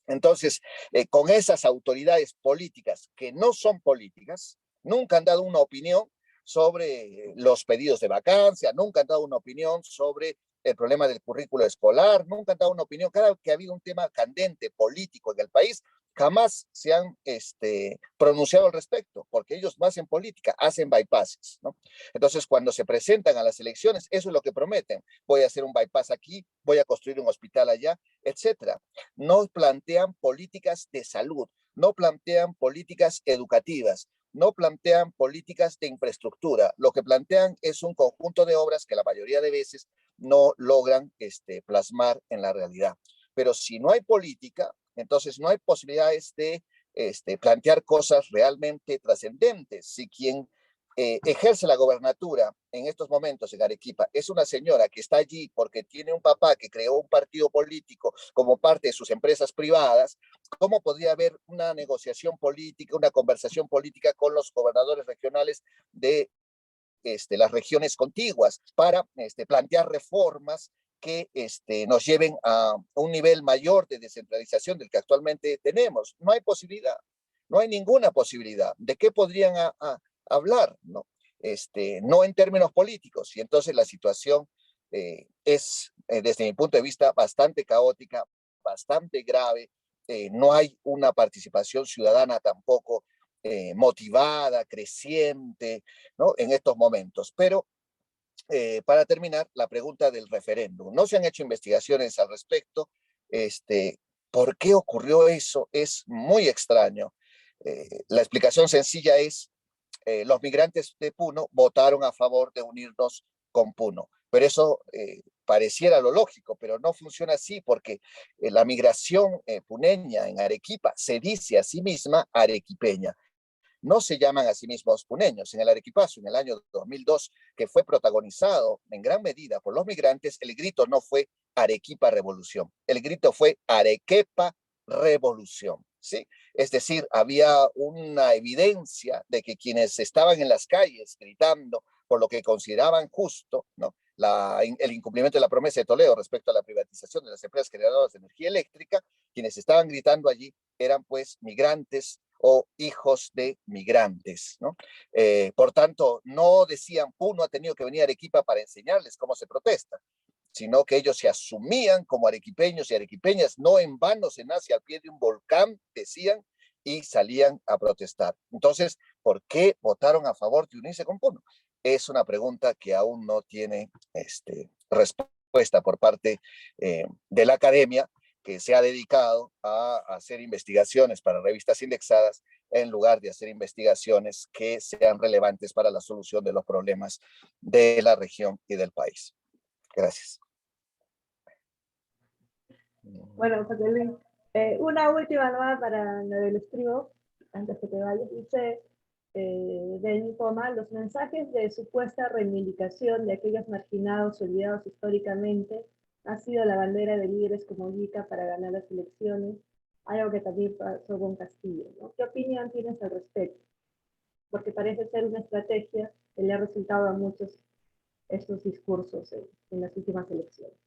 Entonces, con esas autoridades políticas que no son políticas, nunca han dado una opinión sobre los pedidos de vacancia, nunca han dado una opinión sobre el problema del currículo escolar, nunca han dado una opinión. Cada vez que ha habido un tema candente político en el país, jamás se han pronunciado al respecto, porque ellos no hacen política, hacen bypasses, ¿no? Entonces, cuando se presentan a las elecciones, eso es lo que prometen. Voy a hacer un bypass aquí, voy a construir un hospital allá, etcétera. No plantean políticas de salud, no plantean políticas educativas, no plantean políticas de infraestructura. Lo que plantean es un conjunto de obras que la mayoría de veces no logran plasmar en la realidad. Pero si no hay política, entonces no hay posibilidades de plantear cosas realmente trascendentes. Si quien ejerce la gobernatura en estos momentos en Arequipa es una señora que está allí porque tiene un papá que creó un partido político como parte de sus empresas privadas, ¿cómo podría haber una negociación política, una conversación política con los gobernadores regionales de las regiones contiguas para plantear reformas que nos lleven a un nivel mayor de descentralización del que actualmente tenemos. No hay posibilidad, no hay ninguna posibilidad. ¿De qué podrían hablar? ¿No? No en términos políticos. Y entonces la situación es, desde mi punto de vista, bastante caótica, bastante grave. No hay una participación ciudadana tampoco motivada, creciente, ¿no? En estos momentos. Pero para terminar, la pregunta del referéndum. No se han hecho investigaciones al respecto. ¿Por qué ocurrió eso? Es muy extraño. La explicación sencilla es, los migrantes de Puno votaron a favor de unirnos con Puno. Pero eso pareciera lo lógico, pero no funciona así porque la migración puneña en Arequipa se dice a sí misma arequipeña. No se llaman a sí mismos puneños. En el Arequipazo, en el año 2002, que fue protagonizado en gran medida por los migrantes, el grito no fue Arequipa Revolución, el grito fue Arequipa Revolución, ¿sí? Es decir, había una evidencia de que quienes estaban en las calles gritando por lo que consideraban justo, ¿no? El incumplimiento de la promesa de Toledo respecto a la privatización de las empresas generadoras de energía eléctrica, quienes estaban gritando allí eran pues migrantes o hijos de migrantes, ¿no? Por tanto, no decían, Puno ha tenido que venir a Arequipa para enseñarles cómo se protesta, sino que ellos se asumían como arequipeños y arequipeñas, no en vano se nace al pie de un volcán, decían, y salían a protestar. Entonces, ¿por qué votaron a favor de unirse con Puno? Es una pregunta que aún no tiene respuesta por parte de la academia, que se ha dedicado a hacer investigaciones para revistas indexadas en lugar de hacer investigaciones que sean relevantes para la solución de los problemas de la región y del país. Gracias. Bueno, José Luis, una última nomás para lo del estribo, antes que te vayas. Dice Denis Poma, los mensajes de supuesta reivindicación de aquellos marginados olvidados históricamente ha sido la bandera de líderes como Yica para ganar las elecciones, algo que también pasó con Castillo, ¿no? ¿Qué opinión tienes al respecto? Porque parece ser una estrategia que le ha resultado a muchos estos discursos en las últimas elecciones.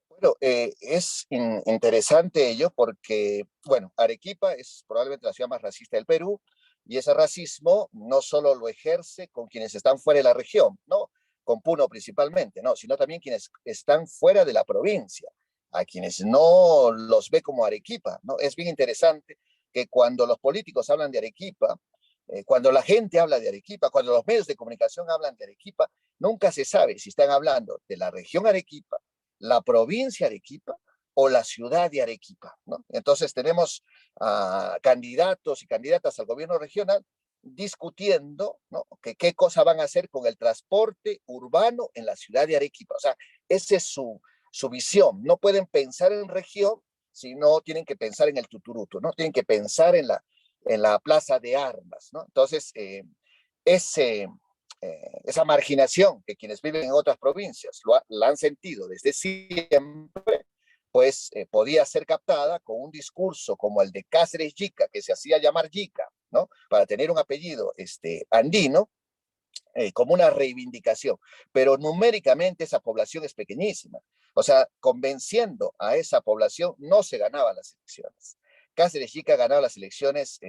Bueno, es interesante ello porque, bueno, Arequipa es probablemente la ciudad más racista del Perú y ese racismo no solo lo ejerce con quienes están fuera de la región, ¿no? Con Puno principalmente, ¿no? Sino también quienes están fuera de la provincia, a quienes no los ve como Arequipa, ¿no? Es bien interesante que cuando los políticos hablan de Arequipa, cuando la gente habla de Arequipa, cuando los medios de comunicación hablan de Arequipa, nunca se sabe si están hablando de la región Arequipa, la provincia de Arequipa o la ciudad de Arequipa, ¿no? Entonces tenemos candidatos y candidatas al gobierno regional discutiendo, ¿no? qué cosa van a hacer con el transporte urbano en la ciudad de Arequipa. O sea, esa es su visión. No pueden pensar en región, sino tienen que pensar en el tuturuto, ¿no? Tienen que pensar en la plaza de armas, ¿no? Entonces, esa marginación que quienes viven en otras provincias la han sentido desde siempre, pues podía ser captada con un discurso como el de Cáceres Yica, que se hacía llamar Yica, ¿no? Para tener un apellido andino, como una reivindicación. Pero numéricamente esa población es pequeñísima. O sea, convenciendo a esa población no se ganaban las elecciones. Cáceres Yica ganaba las elecciones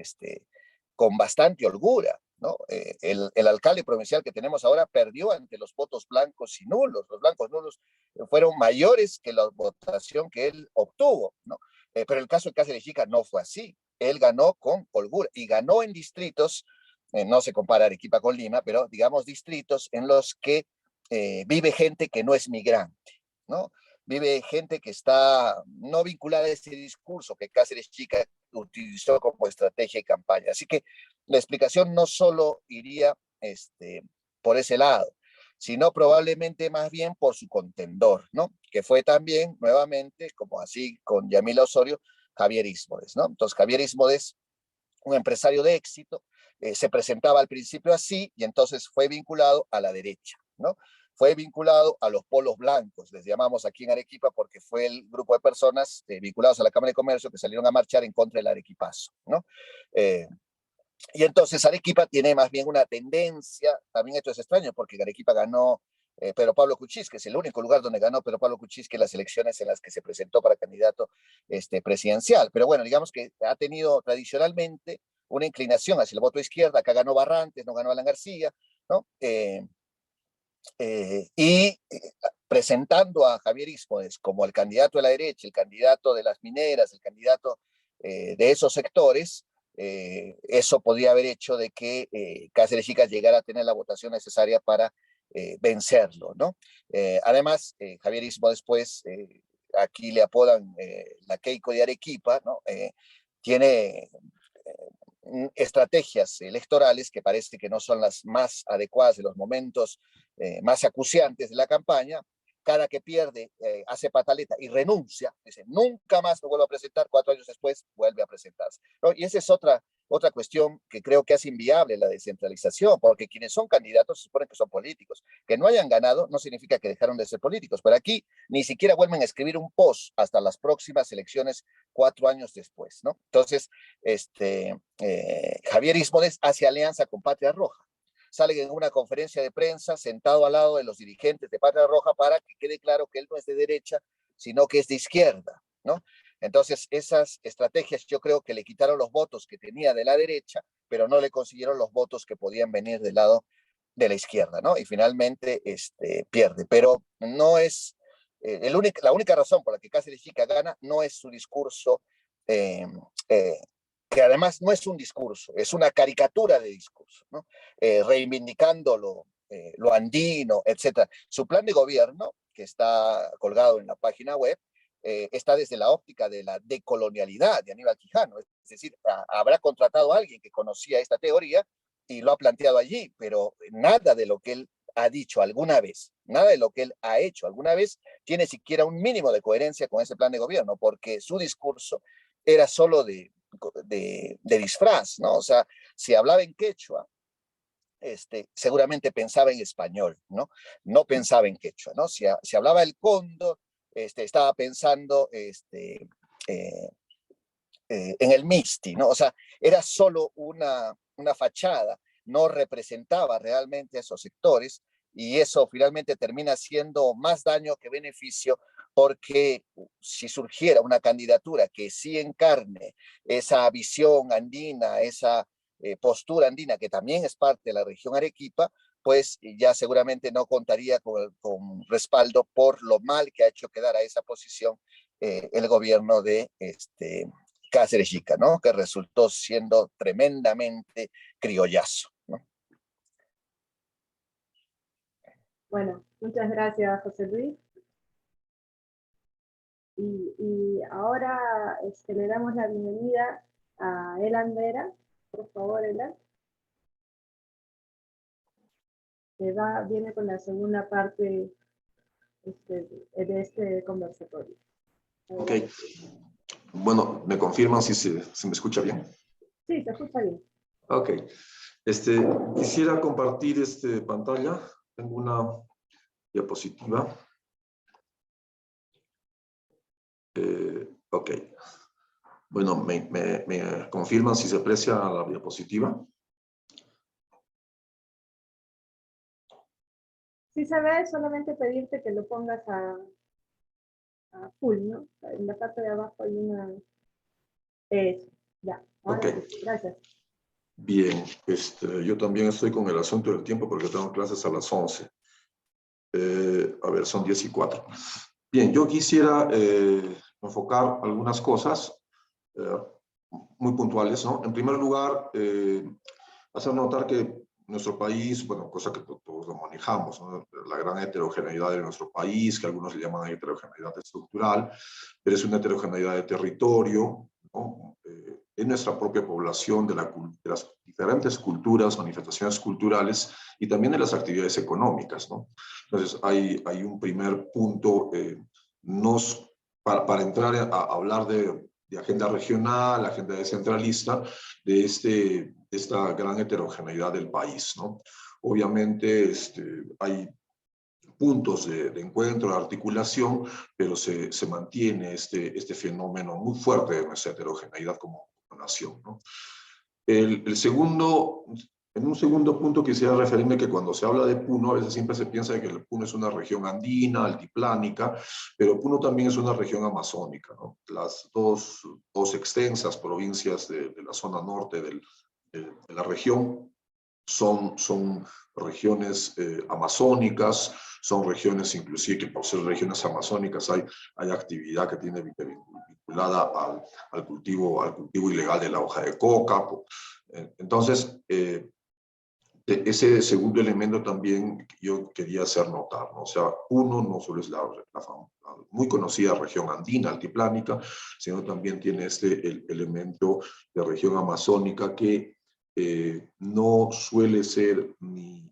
con bastante holgura, ¿no? El alcalde provincial que tenemos ahora perdió ante los votos blancos y nulos. Los blancos nulos fueron mayores que la votación que él obtuvo, ¿no? Pero el caso de Cáceres Yica no fue así. Él ganó con holgura y ganó en distritos, no se compara Arequipa con Lima, pero digamos distritos en los que vive gente que no es migrante, ¿no? Vive gente que está no vinculada a ese discurso que Cáceres Yica utilizó como estrategia y campaña. Así que la explicación no solo iría por ese lado, sino probablemente más bien por su contendor, ¿no? Que fue también, nuevamente, como así con Yamila Osorio, Javier Ismodes, ¿no? Entonces, Javier Ismodes, un empresario de éxito, se presentaba al principio así y entonces fue vinculado a la derecha, ¿no? Fue vinculado a los polos blancos, les llamamos aquí en Arequipa, porque fue el grupo de personas vinculados a la Cámara de Comercio que salieron a marchar en contra del Arequipazo, ¿no? Y entonces Arequipa tiene más bien una tendencia, también esto es extraño, porque Arequipa ganó Pedro Pablo Kuczynski, que es el único lugar donde ganó Pedro Pablo Kuczynski en las elecciones en las que se presentó para candidato presidencial. Pero bueno, digamos que ha tenido tradicionalmente una inclinación hacia el voto de izquierda. Acá ganó Barrantes, no ganó Alan García, ¿no? Y presentando a Javier Ismodes como el candidato de la derecha, el candidato de las mineras, el candidato de esos sectores, eso podría haber hecho de que Cáceres Chica llegara a tener la votación necesaria para vencerlo, ¿no? Además, Javier Ismodes, pues, aquí le apodan la Keiko de Arequipa, ¿no? Tiene estrategias electorales que parece que no son las más adecuadas en los momentos más acuciantes de la campaña. Cada que pierde hace pataleta y renuncia, dice, nunca más me vuelvo a presentar, 4 años después vuelve a presentarse, ¿no? Y esa es otra cuestión que creo que hace inviable la descentralización, porque quienes son candidatos se supone que son políticos. Que no hayan ganado no significa que dejaron de ser políticos, pero aquí ni siquiera vuelven a escribir un post hasta las próximas elecciones 4 años después, ¿no? Entonces, Javier Ismodes hace alianza con Patria Roja. Sale en una conferencia de prensa sentado al lado de los dirigentes de Patria Roja para que quede claro que él no es de derecha, sino que es de izquierda, ¿no? Entonces, esas estrategias yo creo que le quitaron los votos que tenía de la derecha, pero no le consiguieron los votos que podían venir del lado de la izquierda, ¿no? Y finalmente pierde. Pero no es, la única razón por la que Cáceres Chica gana no es su discurso, que además no es un discurso, es una caricatura de discurso, ¿no? Reivindicando lo andino, etc. Su plan de gobierno, que está colgado en la página web, está desde la óptica de la decolonialidad de Aníbal Quijano, es decir, habrá contratado a alguien que conocía esta teoría y lo ha planteado allí, pero nada de lo que él ha dicho alguna vez, nada de lo que él ha hecho alguna vez tiene siquiera un mínimo de coherencia con ese plan de gobierno, porque su discurso era solo de disfraz, ¿no? O sea, si hablaba en quechua, seguramente pensaba en español, ¿no? No pensaba en quechua, ¿no? Si hablaba el cóndor, estaba pensando en el Misti, ¿no? O sea, era solo una fachada, no representaba realmente a esos sectores y eso finalmente termina siendo más daño que beneficio porque si surgiera una candidatura que sí encarne esa visión andina, esa postura andina que también es parte de la región Arequipa, pues ya seguramente no contaría con respaldo por lo mal que ha hecho quedar a esa posición el gobierno de Cáceres Chica, ¿no? Que resultó siendo tremendamente criollazo, ¿no? Bueno, muchas gracias, José Luis. Y ahora le damos la bienvenida a Elan Vera. Por favor, Elan. Que viene con la segunda parte de este conversatorio. Ok. Bueno, ¿me confirman si se me escucha bien? Sí, se escucha bien. Ok. Quisiera compartir pantalla. Tengo una diapositiva. Ok. Bueno, ¿me confirman si se aprecia la diapositiva? Sí se ve, solamente pedirte que lo pongas a full, ¿no? En la parte de abajo hay una... Eso, ya. Ahora Ok. sí, gracias. Bien, yo también estoy con el asunto del tiempo porque tengo clases a las 11. A ver, son 10:04. Bien, yo quisiera enfocar algunas cosas muy puntuales, ¿no? En primer lugar, hacer notar que nuestro país, bueno, cosa que todos lo manejamos, ¿no? La gran heterogeneidad de nuestro país, que algunos le llaman heterogeneidad estructural, pero es una heterogeneidad de territorio, ¿no? En nuestra propia población, de las diferentes culturas, manifestaciones culturales y también de las actividades económicas, ¿no? Entonces, hay un primer punto para entrar a hablar de agenda regional, agenda descentralista, de esta gran heterogeneidad del país, ¿no? Obviamente hay puntos de encuentro, de articulación, pero se mantiene este fenómeno muy fuerte de nuestra heterogeneidad como nación, ¿no? El segundo En un segundo punto quisiera referirme que cuando se habla de Puno, a veces siempre se piensa que el Puno es una región andina, altiplánica, pero Puno también es una región amazónica, ¿no? Las dos extensas provincias de la zona norte de la región son regiones amazónicas, son regiones inclusive que por ser regiones amazónicas hay actividad que tiene vinculada al cultivo ilegal de la hoja de coca. Entonces, ese segundo elemento también yo quería hacer notar, ¿no? O sea, uno no solo es la muy conocida región andina, altiplánica, sino también tiene el elemento de región amazónica que no suele ser ni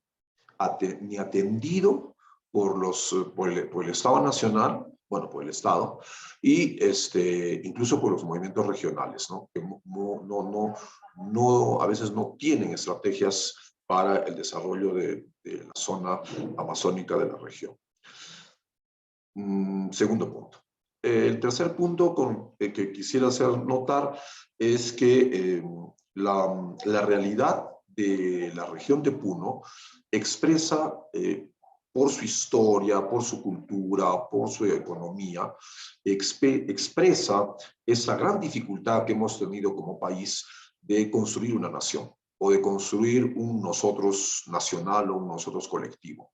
atendido por el Estado Nacional, bueno, por el Estado, y incluso por los movimientos regionales, ¿no? Que a veces no tienen estrategias para el desarrollo de la zona amazónica de la región. Segundo punto. El tercer punto que quisiera hacer notar es que la realidad de la región de Puno expresa por su historia, por su cultura, por su economía, expresa esa gran dificultad que hemos tenido como país de construir una nación o de construir un nosotros nacional o un nosotros colectivo.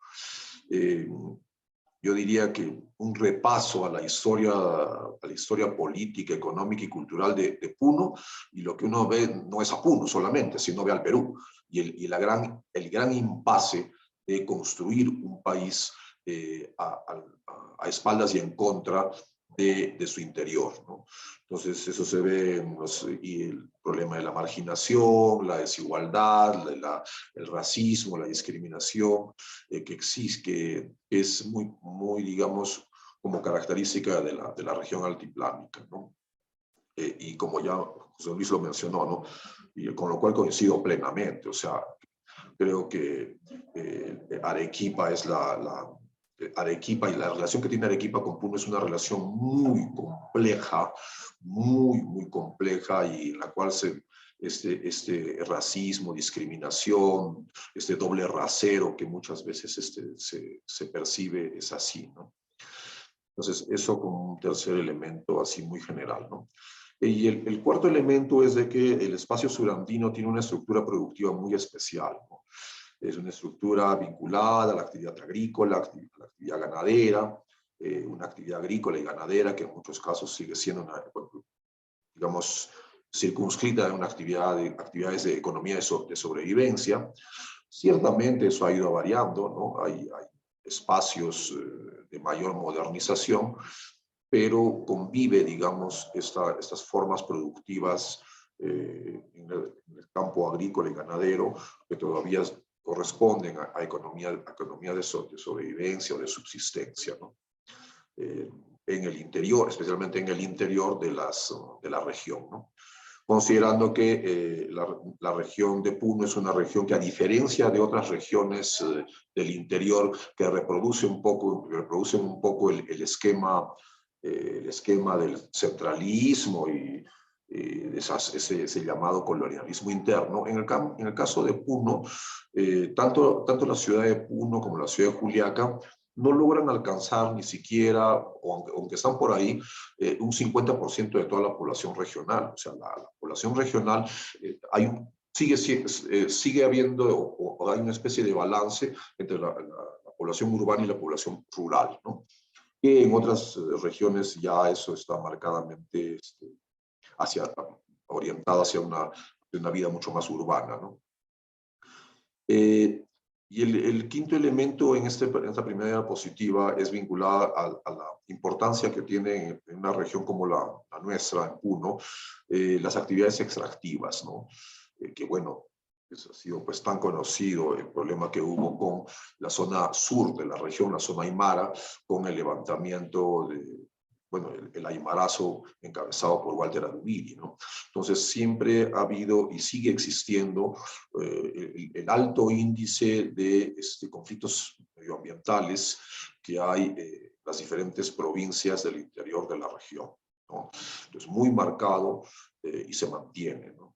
Yo diría que un repaso a la historia política, económica y cultural de Puno, y lo que uno ve no es a Puno solamente, sino ve al Perú, y el gran impasse de construir un país a espaldas y en contra de su interior, ¿no? Entonces eso se ve y el problema de la marginación, la desigualdad, el racismo, la discriminación que existe, que es muy, digamos, como característica de la región altiplánica, ¿no? Y como ya José Luis lo mencionó, ¿no? Y con lo cual coincido plenamente, o sea, creo que Arequipa es Arequipa y la relación que tiene Arequipa con Puno es una relación muy compleja, muy compleja, y en la cual este racismo, discriminación, este doble rasero que muchas veces se percibe es así, ¿no? Entonces, eso como un tercer elemento así muy general, ¿no? Y el cuarto elemento es de que el espacio surandino tiene una estructura productiva muy especial, ¿no? Es una estructura vinculada a la actividad agrícola, a la actividad ganadera, una actividad agrícola y ganadera que en muchos casos sigue siendo, digamos, circunscrita en una actividades de economía de sobrevivencia. Ciertamente eso ha ido variando, ¿no? Hay espacios de mayor modernización, pero convive, digamos, estas formas productivas en el campo agrícola y ganadero que todavía corresponden a economía de sobrevivencia o de subsistencia, ¿no? En el interior, especialmente en el interior de la región, ¿no? Considerando que la región de Puno es una región que, a diferencia de otras regiones del interior, que reproducen un poco el esquema del centralismo y ese llamado colonialismo interno. En el caso de Puno, tanto la ciudad de Puno como la ciudad de Juliaca no logran alcanzar ni siquiera, aunque están por ahí, un 50% de toda la población regional. O sea, la población regional sigue habiendo o hay una especie de balance entre la población urbana y la población rural, ¿no? Que en otras regiones ya eso está marcadamente orientado hacia una vida mucho más urbana, ¿no? Y el quinto elemento en esta primera diapositiva es vinculada a la importancia que tiene en una región como la nuestra, en Puno, las actividades extractivas, ¿no? Que bueno, ha sido pues tan conocido el problema que hubo con la zona sur de la región, la zona aymara, con el levantamiento el aymarazo encabezado por Walter Arubiri, ¿no? Entonces siempre ha habido y sigue existiendo el alto índice de conflictos medioambientales que hay en las diferentes provincias del interior de la región, ¿no? Entonces muy marcado y se mantiene, ¿no?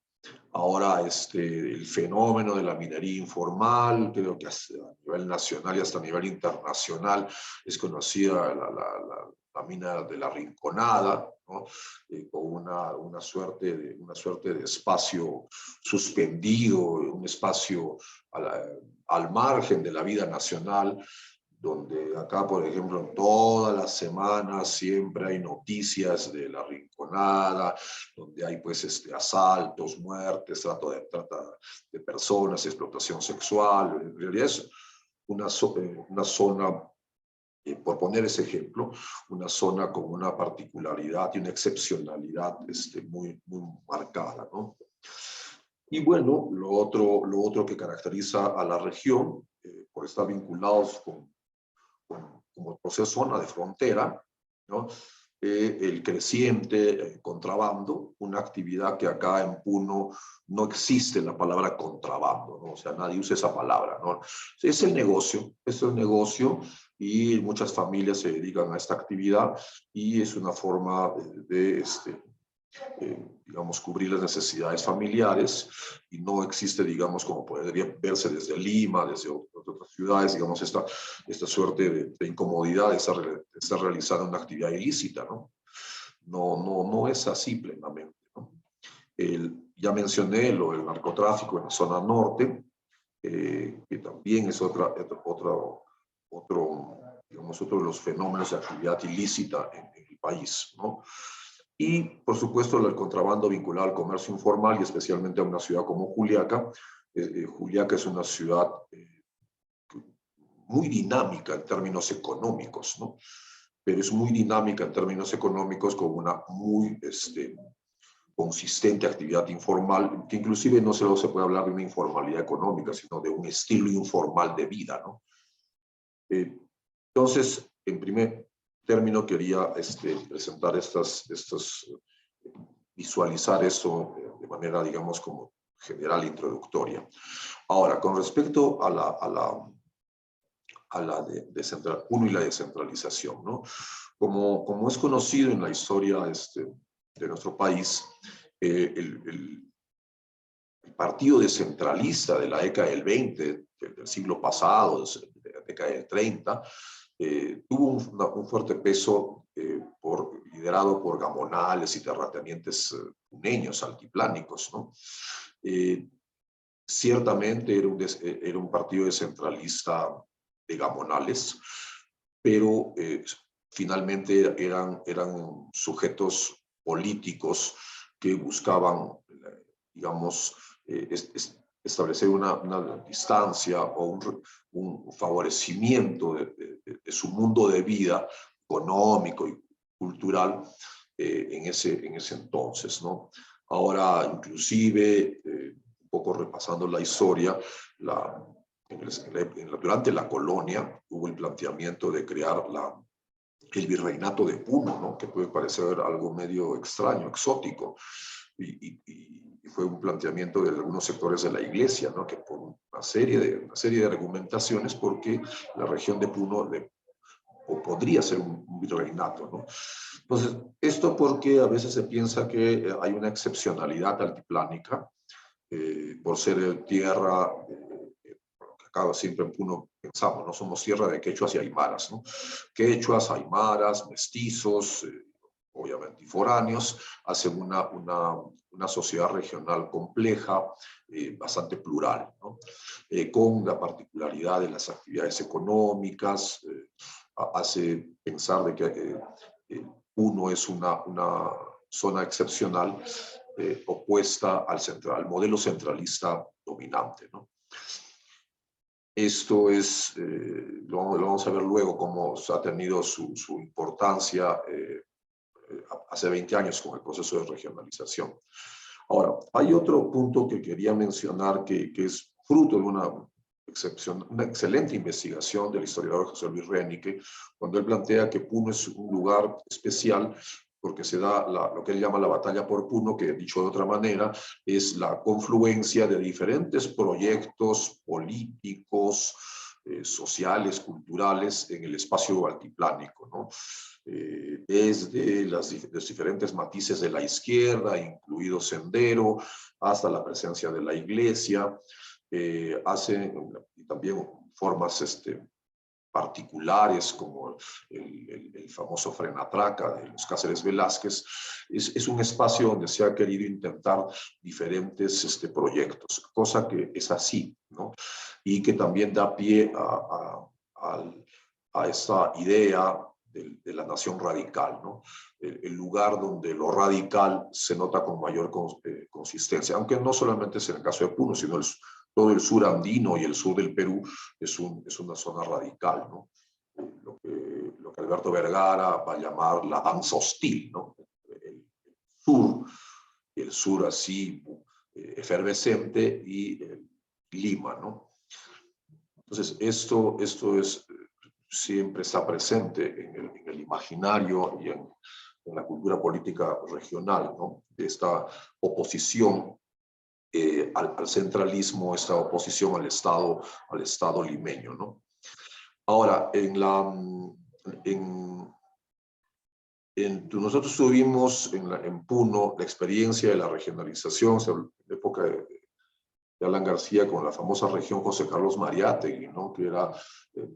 Ahora el fenómeno de la minería informal, creo que a nivel nacional y hasta a nivel internacional es conocida la mina de la Rinconada, ¿no? Con una suerte de espacio suspendido, un espacio al margen de la vida nacional, donde acá, por ejemplo, en todas las semanas siempre hay noticias de la Rinconada, donde hay pues asaltos, muertes, trata de personas, explotación sexual. En realidad es una zona, por poner ese ejemplo, una zona con una particularidad y una excepcionalidad muy, muy marcada, ¿no? Y bueno, lo otro que caracteriza a la región, por estar vinculados como posee zona de frontera, ¿no? El creciente contrabando, una actividad que acá en Puno no existe la palabra contrabando, ¿no? O sea, nadie usa esa palabra, ¿no? Es el negocio y muchas familias se dedican a esta actividad y es una forma de digamos, cubrir las necesidades familiares y no existe, digamos, como podría verse desde Lima, desde otras ciudades, digamos, esta suerte de incomodidad de estar realizando una actividad ilícita, ¿no? No es así plenamente, ¿no? Ya mencioné el narcotráfico en la zona norte, que también es otro de los fenómenos de actividad ilícita en el país, ¿no? Y, por supuesto, el contrabando vinculado al comercio informal y especialmente a una ciudad como Juliaca. Juliaca es una ciudad muy dinámica en términos económicos, ¿no? Pero es muy dinámica en términos económicos con una muy consistente actividad informal, que inclusive no solo se puede hablar de una informalidad económica, sino de un estilo informal de vida, ¿no? Entonces, en primer término, quería presentar visualizar eso de manera, digamos, como general introductoria. Ahora, con respecto a la Puno y la descentralización, ¿no? Como es conocido en la historia de nuestro país, el partido descentralista de la década del 20, del siglo pasado, de la década del 30, tuvo un fuerte peso liderado por gamonales y terratenientes puneños, altiplánicos, ¿no? Ciertamente era un partido descentralista de gamonales, pero finalmente eran sujetos políticos que buscaban, digamos, establecer una distancia o un favorecimiento de su mundo de vida económico y cultural en ese entonces, ¿no? Ahora, inclusive, un poco repasando la historia, durante la colonia hubo el planteamiento de crear el virreinato de Puno, ¿no? Que puede parecer algo medio extraño, exótico, y fue un planteamiento de algunos sectores de la iglesia, ¿no? Que por una serie de argumentaciones, porque la región de Puno podría ser un virreinato, ¿no? Entonces, esto porque a veces se piensa que hay una excepcionalidad altiplánica por ser tierra, acá siempre en Puno pensamos, no somos tierra de quechuas y aymaras, ¿no? Quechuas, aymaras, mestizos, obviamente y foráneos, hacen una sociedad regional compleja, bastante plural, ¿no? Con la particularidad de las actividades económicas, hace pensar de que Puno es una zona excepcional opuesta al modelo centralista dominante, ¿no? Esto lo vamos a ver luego cómo ha tenido su importancia hace 20 años con el proceso de regionalización. Ahora, hay otro punto que quería mencionar que es fruto de una excelente investigación del historiador José Luis Renique, cuando él plantea que Puno es un lugar especial porque se da lo que él llama la batalla por Puno, que dicho de otra manera, es la confluencia de diferentes proyectos políticos, sociales, culturales en el espacio altiplánico, ¿no? Desde los diferentes matices de la izquierda, incluido Sendero, hasta la presencia de la iglesia, y también formas particulares como el famoso Frenatraca de los Cáceres Velázquez. Es un espacio donde se ha querido intentar diferentes proyectos, cosa que es así, ¿no? Y que también da pie a esa idea de la nación radical, ¿no? El lugar donde lo radical se nota con mayor consistencia, aunque no solamente es en el caso de Puno, sino todo el sur andino y el sur del Perú es una zona radical, ¿no? Lo que Alberto Vergara va a llamar la danza hostil, ¿no? El sur así efervescente y Lima, ¿no? Entonces, esto siempre está presente en el imaginario y en la cultura política regional, ¿no? Esta oposición al centralismo, esta oposición al Estado limeño, ¿no? Ahora, nosotros tuvimos en Puno la experiencia de la regionalización, en la época de Alan García, con la famosa región José Carlos Mariátegui, ¿no? Que era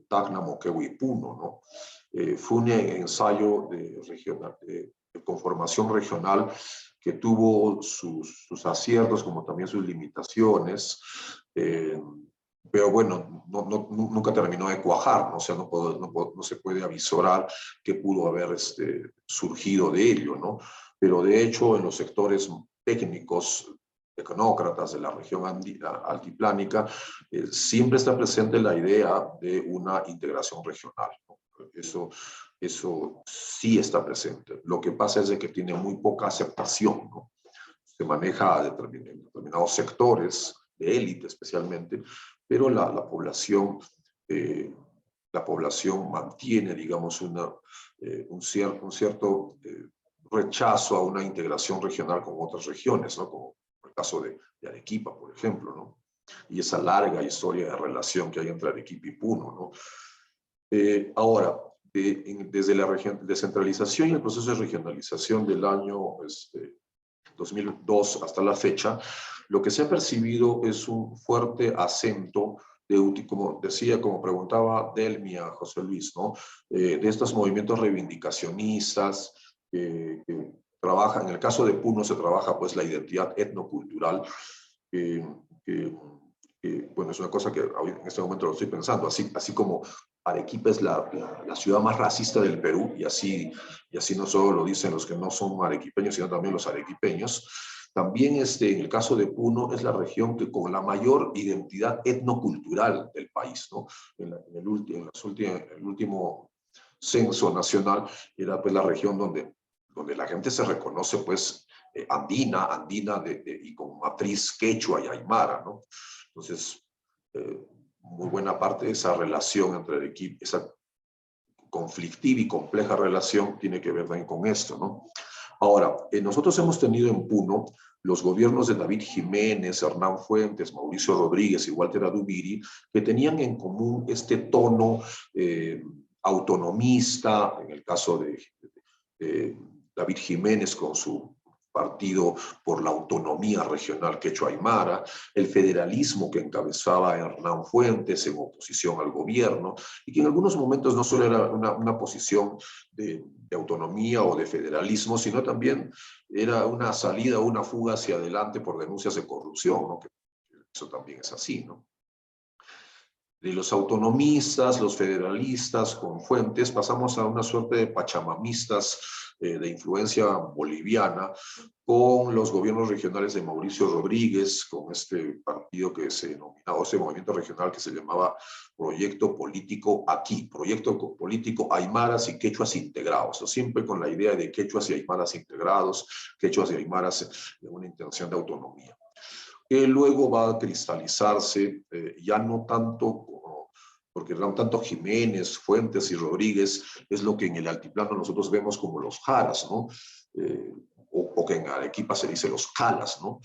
Tacna, Moquegua y Puno, ¿no? Fue un ensayo de conformación regional que tuvo sus aciertos como también sus limitaciones, pero bueno, nunca terminó de cuajar, ¿no? O sea, no se puede avisorar qué pudo haber surgido de ello, ¿no? Pero de hecho, en los sectores técnicos, tecnócratas de la región altiplánica, siempre está presente la idea de una integración regional, ¿no? Eso sí está presente. Lo que pasa es de que tiene muy poca aceptación, ¿no? Se maneja en determinados sectores, de élite especialmente, pero la población mantiene, digamos, un cierto rechazo a una integración regional con otras regiones, ¿no? Como el caso de Arequipa, por ejemplo, ¿no? Y esa larga historia de relación que hay entre Arequipa y Puno, ¿no? Ahora, desde la descentralización y el proceso de regionalización del año 2002 hasta la fecha, lo que se ha percibido es un fuerte acento como decía, como preguntaba Delmia, José Luis, ¿no? De estos movimientos reivindicacionistas que trabajan, en el caso de Puno se trabaja pues la identidad etnocultural, bueno, es una cosa que en este momento lo estoy pensando, así como Arequipa es la ciudad más racista del Perú, y así no solo lo dicen los que no son arequipeños, sino también los arequipeños. También en el caso de Puno es la región que con la mayor identidad etnocultural del país, ¿no? En el último censo nacional era pues la región donde la gente se reconoce pues andina y con matriz quechua y aymara, ¿no? Entonces, muy buena parte de esa relación entre Arequipa, esa conflictiva y compleja relación tiene que ver también con esto, ¿no? Ahora, nosotros hemos tenido en Puno los gobiernos de David Jiménez, Hernán Fuentes, Mauricio Rodríguez y Walter Adubiri, que tenían en común este tono autonomista, en el caso de David Jiménez con su partido por la autonomía regional quechua-aymara, el federalismo que encabezaba Hernán Fuentes en oposición al gobierno, y que en algunos momentos no solo era una posición de autonomía o de federalismo, sino también era una salida o una fuga hacia adelante por denuncias de corrupción, ¿no? Que eso también es así, ¿no? De los autonomistas, los federalistas con Fuentes, pasamos a una suerte de pachamamistas de influencia boliviana, con los gobiernos regionales de Mauricio Rodríguez, con este partido que se denominaba, ese movimiento regional que se llamaba Proyecto Político Aquí, Proyecto Político Aymaras y Quechuas Integrados, ¿no? Siempre con la idea de quechuas y aymaras integrados, quechuas y aymaras de una intención de autonomía, que luego va a cristalizarse, ya no tanto porque no tanto Jiménez, Fuentes y Rodríguez es lo que en el altiplano nosotros vemos como los jaras, ¿no? O que en Arequipa se dice los calas, ¿no?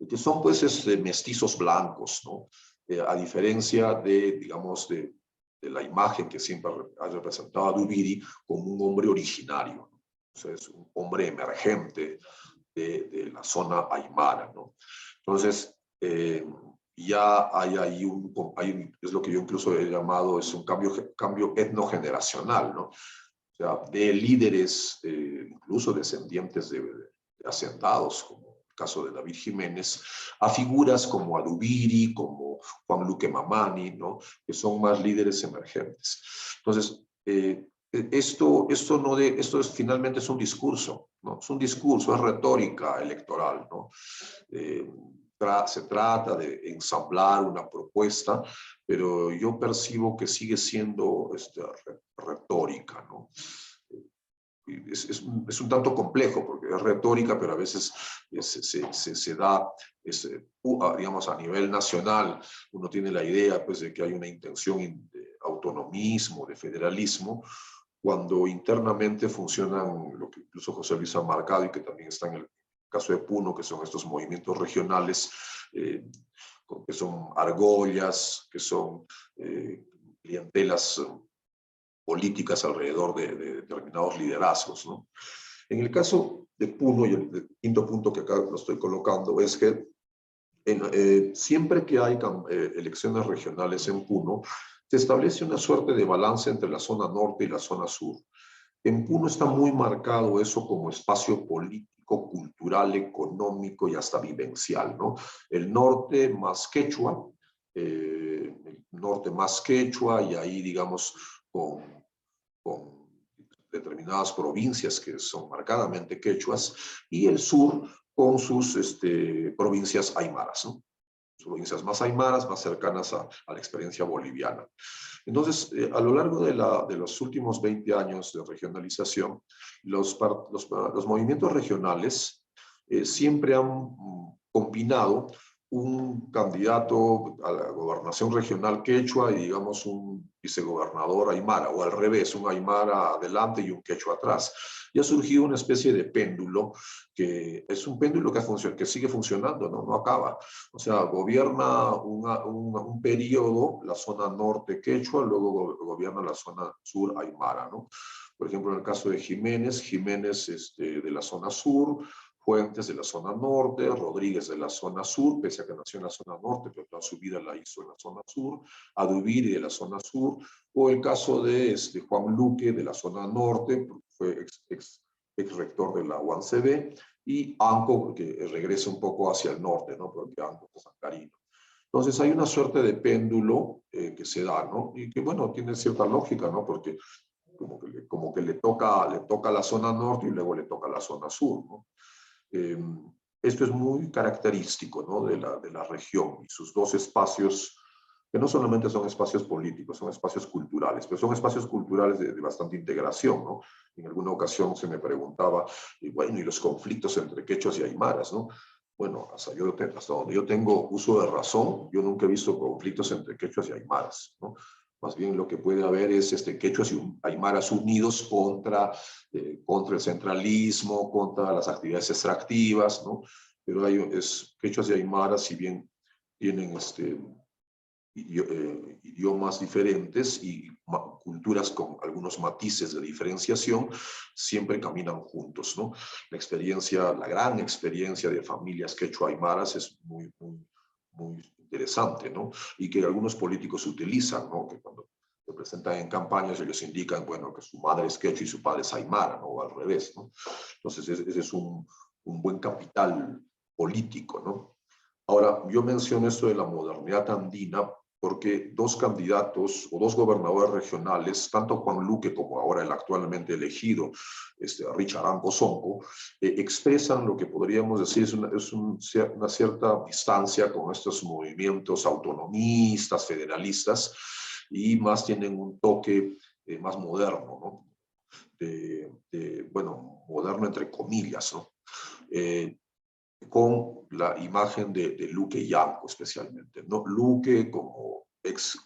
Que son pues mestizos blancos, ¿no? A diferencia de, digamos, de la imagen que siempre ha representado a Duviri como un hombre originario, ¿no? O sea, es un hombre emergente de la zona aymara, ¿no? Entonces, ya hay ahí es lo que yo incluso he llamado, es un cambio etnogeneracional, ¿no? O sea, de líderes, incluso descendientes de hacendados, como el caso de David Jiménez, a figuras como Adubiri, como Juan Luque Mamani, ¿no? Que son más líderes emergentes. Entonces, esto finalmente es un discurso, ¿no? Es un discurso, es retórica electoral, ¿no? Se trata de ensamblar una propuesta, pero yo percibo que sigue siendo retórica, ¿no? Es un tanto complejo porque es retórica, pero a veces se da, digamos, a nivel nacional, uno tiene la idea pues, de que hay una intención de autonomismo, de federalismo, cuando internamente funcionan lo que incluso José Luis ha marcado y que también está en el caso de Puno, que son estos movimientos regionales, que son argollas, que son clientelas políticas alrededor de determinados liderazgos, ¿no? En el caso de Puno, y el quinto punto que acá lo estoy colocando, es que siempre que hay elecciones regionales en Puno, se establece una suerte de balance entre la zona norte y la zona sur. En Puno está muy marcado eso como espacio político, cultural, económico y hasta vivencial, ¿no? El norte más quechua, y ahí, digamos, con determinadas provincias que son marcadamente quechuas, y el sur con sus provincias aymaras, ¿no? Provincias más aymaras, más cercanas a la experiencia boliviana. Entonces, a lo largo de los últimos 20 años de regionalización, los movimientos regionales siempre han combinado un candidato a la gobernación regional quechua y, digamos, un vicegobernador aymara, o al revés, un aymara adelante y un quechua atrás. Y ha surgido una especie de péndulo, que es un péndulo que sigue funcionando, ¿no? No acaba. O sea, gobierna un periodo la zona norte quechua, luego gobierna la zona sur aymara, ¿no? Por ejemplo, en el caso de Jiménez de la zona sur, Fuentes de la zona norte, Rodríguez de la zona sur, pese a que nació en la zona norte, pero toda su vida la hizo en la zona sur, Adubiri de la zona sur, o el caso de Juan Luque de la zona norte, porque fue ex rector de la UANCB, y Anco, que regresa un poco hacia el norte, ¿no? Porque Anco es San Carino. Entonces hay una suerte de péndulo que se da, ¿no? Y que, bueno, tiene cierta lógica, ¿no? Porque como que le toca la zona norte y luego le toca la zona sur, ¿no? Esto es muy característico, ¿no? de la región y sus dos espacios, que no solamente son espacios políticos, son espacios culturales, pero son espacios culturales de bastante integración, ¿no? En alguna ocasión se me preguntaba, y bueno, y los conflictos entre quechuas y aymaras, ¿no? Bueno, hasta donde yo tengo uso de razón, yo nunca he visto conflictos entre quechuas y aymaras, ¿no? Más bien lo que puede haber es quechuas y aymaras unidos contra el centralismo, contra las actividades extractivas, ¿no? Pero quechuas y aymaras, si bien tienen idiomas diferentes y culturas con algunos matices de diferenciación, siempre caminan juntos, ¿no? La gran experiencia de familias quechua-aymaras es muy, muy, muy interesante, ¿no? Y que algunos políticos utilizan, ¿no? Que cuando se presentan en campañas ellos indican, bueno, que su madre es quechua y su padre es aymara, ¿no? O al revés, ¿no? Entonces ese es un buen capital político, ¿no? Ahora, yo menciono esto de la modernidad andina porque dos candidatos o dos gobernadores regionales, tanto Juan Luque como ahora el actualmente elegido, Richard Anco Sonco, expresan lo que podríamos decir es una cierta distancia con estos movimientos autonomistas, federalistas, y más tienen un toque más moderno, ¿no? Bueno, moderno entre comillas, ¿no? Con la imagen de Luque y Anco especialmente, ¿no? Luque como ex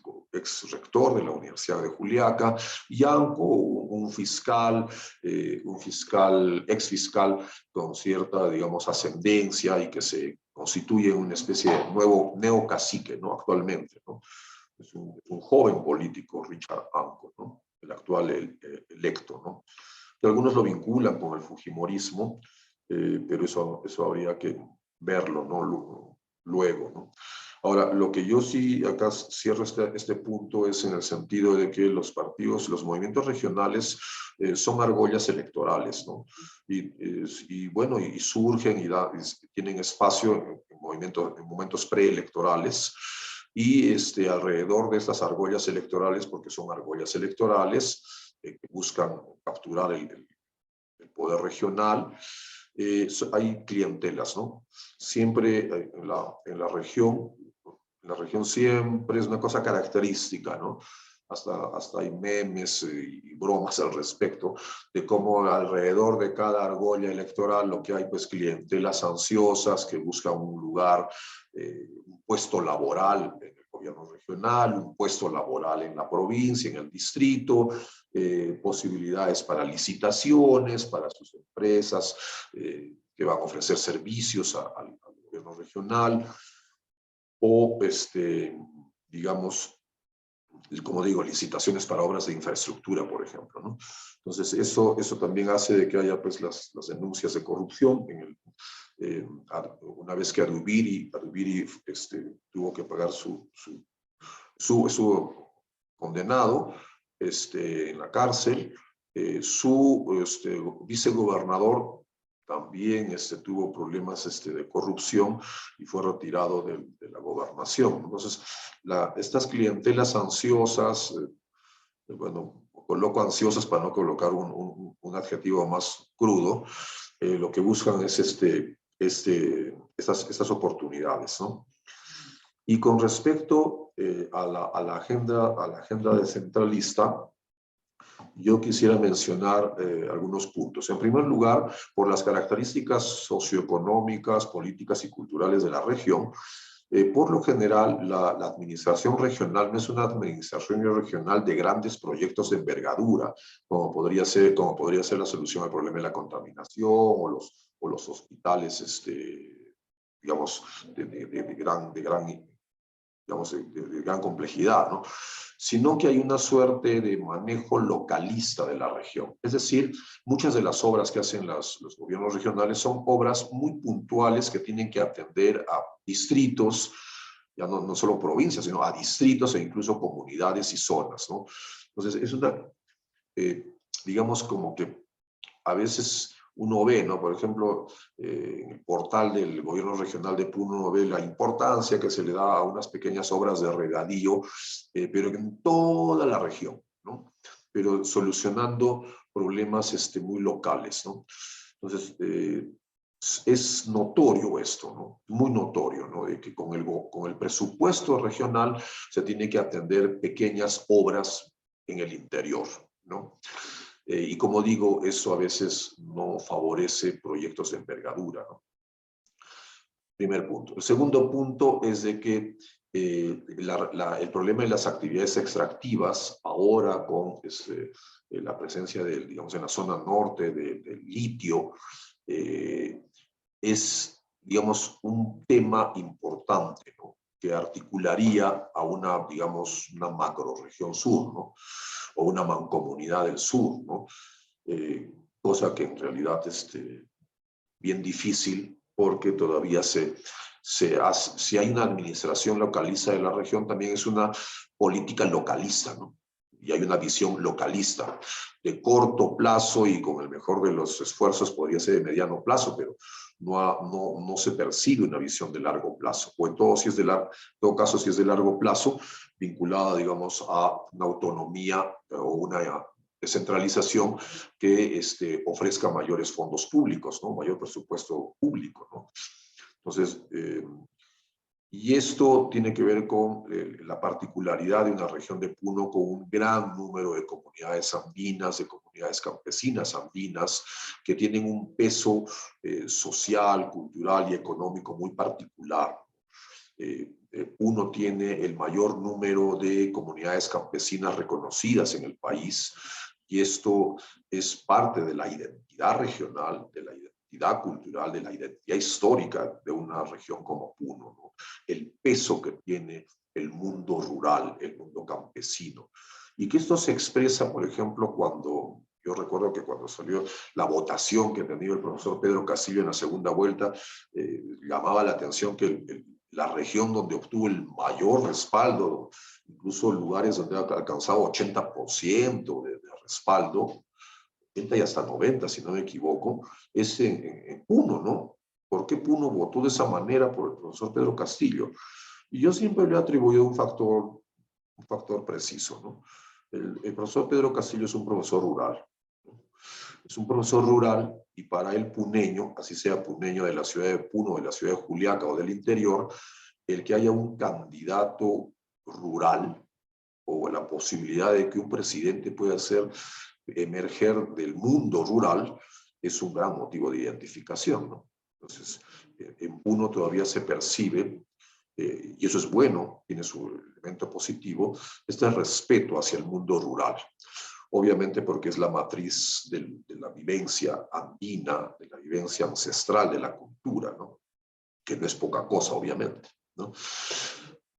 rector de la Universidad de Juliaca, y Anco un ex fiscal con cierta, digamos, ascendencia y que se constituye una especie de nuevo neocacique, ¿no? Actualmente, ¿no? es un joven político, Richard Anco, ¿no? El actual electo, ¿no? Que algunos lo vinculan con el fujimorismo, pero eso habría que verlo, ¿no? Luego, ¿no? Ahora, lo que yo sí acá cierro este punto es en el sentido de que los partidos, los movimientos regionales son argollas electorales, ¿no? Y bueno, y surgen y tienen espacio en momentos preelectorales, y alrededor de estas argollas electorales, porque son argollas electorales que buscan capturar el poder regional, hay clientelas, ¿no? Siempre en la región siempre es una cosa característica, ¿no? Hasta hay memes y bromas al respecto de cómo alrededor de cada argolla electoral lo que hay, pues, clientelas ansiosas que buscan un lugar, un puesto laboral en el gobierno regional, un puesto laboral en la provincia, en el distrito, posibilidades para licitaciones, para sus empresas que van a ofrecer servicios al gobierno regional, o, digamos, como digo, licitaciones para obras de infraestructura, por ejemplo, ¿no? Entonces, eso también hace de que haya, pues, las denuncias de corrupción. Una vez que Adubiri tuvo que pagar su condenado en la cárcel, su vicegobernador también tuvo problemas de corrupción y fue retirado de la gobernación. Entonces, estas clientelas ansiosas, bueno, coloco ansiosas para no colocar un adjetivo más crudo, lo que buscan es estas oportunidades, ¿no? Y con respecto a la agenda descentralista, yo quisiera mencionar algunos puntos. En primer lugar, por las características socioeconómicas, políticas y culturales de la región, por lo general, la administración regional no es una administración regional de grandes proyectos de envergadura, como podría ser la solución al problema de la contaminación o los hospitales, digamos, de gran complejidad, ¿no? Sino que hay una suerte de manejo localista de la región. Es decir, muchas de las obras que hacen los gobiernos regionales son obras muy puntuales que tienen que atender a distritos, ya no solo provincias, sino a distritos e incluso comunidades y zonas, ¿no? Entonces, es digamos, como que a veces uno ve, ¿no? Por ejemplo, en el portal del gobierno regional de Puno, uno ve la importancia que se le da a unas pequeñas obras de regadío, pero en toda la región, ¿no? Pero solucionando problemas muy locales, ¿no? Entonces, es notorio esto, ¿no? Muy notorio, ¿no? De que con el presupuesto regional se tiene que atender pequeñas obras en el interior, ¿no? Y como digo, eso a veces no favorece proyectos de envergadura, ¿no? Primer punto. El segundo punto es de que el problema de las actividades extractivas, ahora con la presencia digamos, en la zona norte del litio, es, digamos, un tema importante, ¿no? Que articularía a digamos, una macrorregión sur, ¿no? O una mancomunidad del sur, ¿no? Cosa que en realidad es bien difícil, porque todavía si hay una administración localista de la región, también es una política localista, ¿no? Y hay una visión localista de corto plazo, y con el mejor de los esfuerzos podría ser de mediano plazo, pero no se percibe una visión de largo plazo, o en todo caso, si es de largo plazo, vinculada, digamos, a una autonomía o una descentralización que ofrezca mayores fondos públicos, ¿no? Mayor presupuesto público, ¿no? Entonces, y esto tiene que ver con la particularidad de una región de Puno con un gran número de comunidades andinas, de comunidades campesinas andinas, que tienen un peso social, cultural y económico muy particular. Puno tiene el mayor número de comunidades campesinas reconocidas en el país, y esto es parte de la identidad regional, de la identidad cultural, de la identidad histórica de una región como Puno, ¿no? El peso que tiene el mundo rural, el mundo campesino. Y que esto se expresa, por ejemplo, cuando, yo recuerdo que cuando salió la votación que tenía el profesor Pedro Castillo en la segunda vuelta, llamaba la atención que la región donde obtuvo el mayor respaldo, incluso lugares donde ha alcanzado 80% de respaldo, 80 y hasta 90, si no me equivoco, es en Puno, ¿no? ¿Por qué Puno votó de esa manera por el profesor Pedro Castillo? Y yo siempre le he atribuido un factor preciso, ¿no? El profesor Pedro Castillo es un profesor rural, ¿no? Es un profesor rural y para el puneño, así sea puneño de la ciudad de Puno, de la ciudad de Juliaca o del interior, el que haya un candidato rural o la posibilidad de que un presidente pueda hacer emerger del mundo rural es un gran motivo de identificación, ¿no? Entonces, en Puno todavía se percibe, y eso es bueno, tiene su elemento positivo, este respeto hacia el mundo rural. Obviamente porque es la matriz de la vivencia andina, de la vivencia ancestral de la cultura, ¿no? Que no es poca cosa, obviamente, ¿no?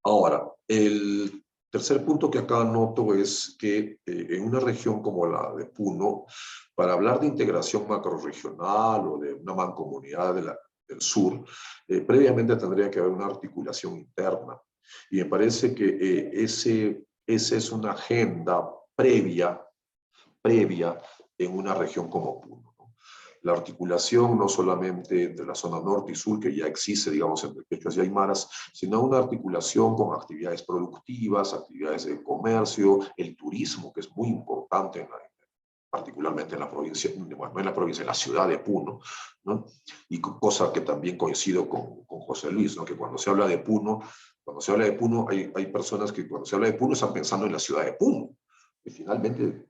Ahora, el tercer punto que acá noto es que en una región como la de Puno, para hablar de integración macrorregional o de una mancomunidad del sur, previamente tendría que haber una articulación interna. Y me parece que esa es una agenda previa en una región como Puno, ¿no? La articulación no solamente entre la zona norte y sur, que ya existe, digamos, entre quechuas y aymaras, sino una articulación con actividades productivas, actividades de comercio, el turismo, que es muy importante, particularmente en la provincia, bueno, no en la provincia, en la ciudad de Puno, ¿no? Y cosa que también coincido con José Luis, ¿no? Que cuando se habla de Puno, hay personas que cuando se habla de Puno están pensando en la ciudad de Puno, y finalmente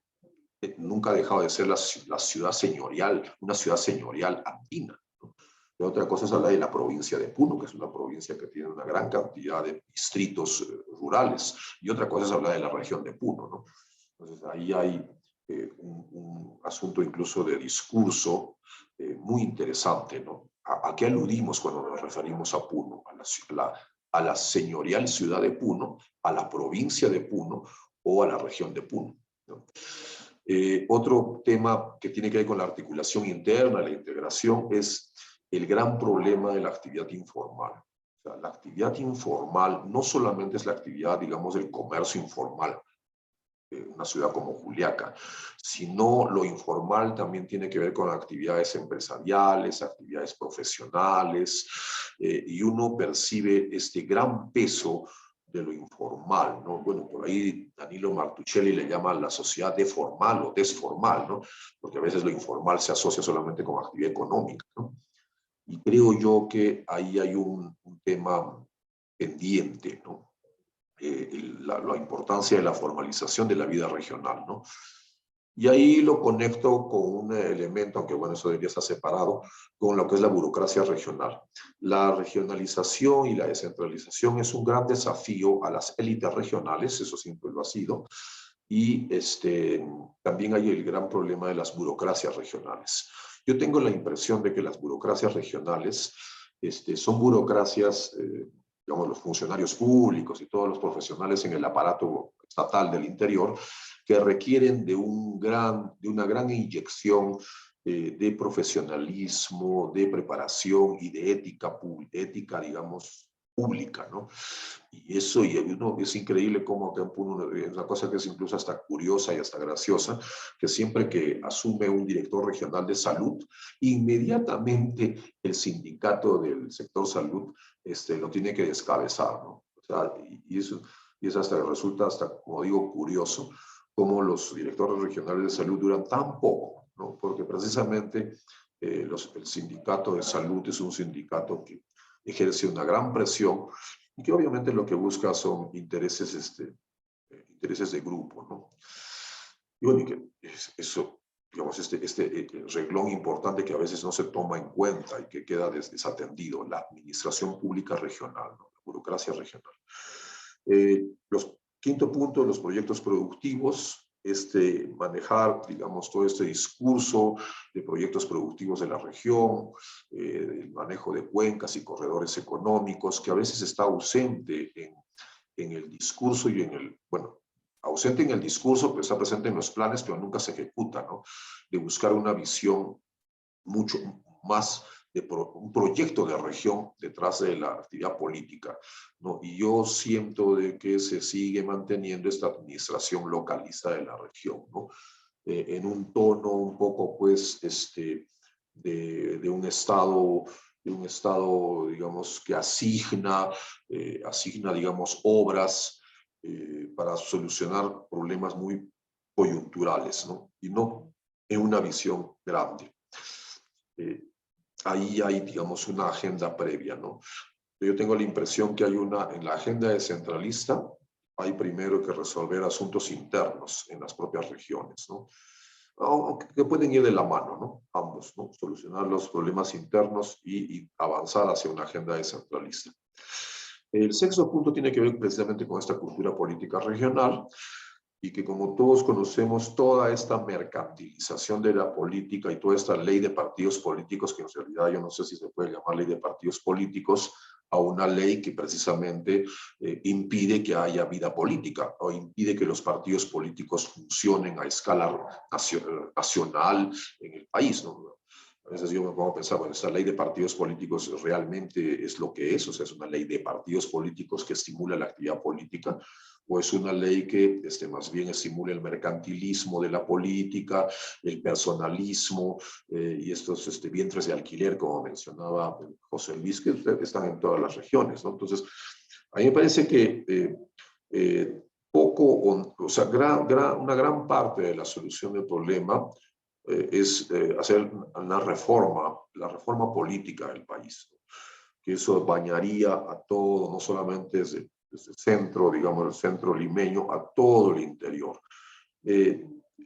nunca ha dejado de ser la ciudad señorial, una ciudad señorial andina, ¿no? Y otra cosa es hablar de la provincia de Puno, que es una provincia que tiene una gran cantidad de distritos rurales, y otra cosa es hablar de la región de Puno, ¿no? Entonces ahí hay un asunto incluso de discurso muy interesante, ¿no? ¿A qué aludimos cuando nos referimos a Puno? A la señorial ciudad de Puno, a la provincia de Puno o a la región de Puno, ¿no? Otro tema que tiene que ver con la articulación interna, la integración, es el gran problema de la actividad informal. O sea, la actividad informal no solamente es la actividad, digamos, del comercio informal, una ciudad como Juliaca, sino lo informal también tiene que ver con actividades empresariales, actividades profesionales, y uno percibe este gran peso de lo informal, ¿no? Bueno, por ahí Danilo Martuchelli le llama la sociedad deformal o desformal, ¿no? Porque a veces lo informal se asocia solamente con actividad económica, ¿no? Y creo yo que ahí hay un tema pendiente, ¿no? La importancia de la formalización de la vida regional, ¿no? Y ahí lo conecto con un elemento, aunque bueno, eso debería estar separado, con lo que es la burocracia regional. La regionalización y la descentralización es un gran desafío a las élites regionales, eso siempre lo ha sido, y también hay el gran problema de las burocracias regionales. Yo tengo la impresión de que las burocracias regionales son burocracias, digamos, los funcionarios públicos y todos los profesionales en el aparato estatal del interior, que requieren de una gran inyección de profesionalismo, de preparación y de ética, digamos, pública, ¿no? Y eso, es increíble cómo acá en Puno, es una cosa que es incluso hasta curiosa y hasta graciosa, que siempre que asume un director regional de salud, inmediatamente el sindicato del sector salud lo tiene que descabezar, ¿no? O sea, y eso resulta hasta, como digo, curioso, cómo los directores regionales de salud duran tan poco, ¿no? Porque precisamente el sindicato de salud es un sindicato que ejerce una gran presión y que obviamente lo que busca son intereses de grupo, ¿no? Y bueno, y que eso, digamos, renglón importante que a veces no se toma en cuenta y que queda desatendido, la administración pública regional, ¿no? La burocracia regional. Quinto punto, los proyectos productivos, manejar, digamos, todo este discurso de proyectos productivos de la región, el manejo de cuencas y corredores económicos, que a veces está ausente en el discurso y en el, bueno, ausente en el discurso, pero está presente en los planes, pero nunca se ejecuta, ¿no? De buscar una visión mucho más de un proyecto de región detrás de la actividad política, ¿no? Y yo siento de que se sigue manteniendo esta administración localista de la región, ¿no? En un tono un poco, pues, de un estado, digamos, que asigna, digamos, obras para solucionar problemas muy coyunturales, ¿no? Y no en una visión grande. Ahí hay, digamos, una agenda previa, ¿no? Yo tengo la impresión que hay en la agenda descentralista, hay primero que resolver asuntos internos en las propias regiones, ¿no? Aunque que pueden ir de la mano, ¿no? Ambos, ¿no? Solucionar los problemas internos y avanzar hacia una agenda descentralista. El sexto punto tiene que ver precisamente con esta cultura política regional, y que, como todos conocemos, toda esta mercantilización de la política y toda esta ley de partidos políticos, que en realidad yo no sé si se puede llamar ley de partidos políticos, a una ley que precisamente impide que haya vida política o impide que los partidos políticos funcionen a escala nacional en el país, ¿no? A veces yo me pongo a pensar, bueno, esta ley de partidos políticos realmente es lo que es, o sea, es una ley de partidos políticos que estimula la actividad política, o es una ley que más bien estimula el mercantilismo de la política, el personalismo y estos vientres de alquiler, como mencionaba José Luis, que están en todas las regiones, ¿no? Entonces, a mí me parece que o sea, una gran parte de la solución del problema es hacer la reforma política del país, ¿no? Que eso bañaría a todo, no solamente desde el centro, digamos, el centro limeño, a todo el interior.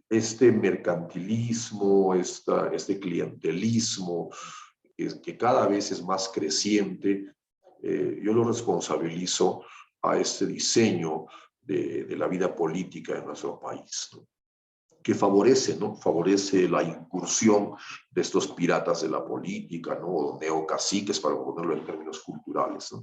Este mercantilismo, este clientelismo, que cada vez es más creciente, yo lo responsabilizo a este diseño de la vida política de nuestro país, ¿no? Que favorece, ¿no? Favorece la incursión de estos piratas de la política, ¿no? O neocaciques, para ponerlo en términos culturales, ¿no?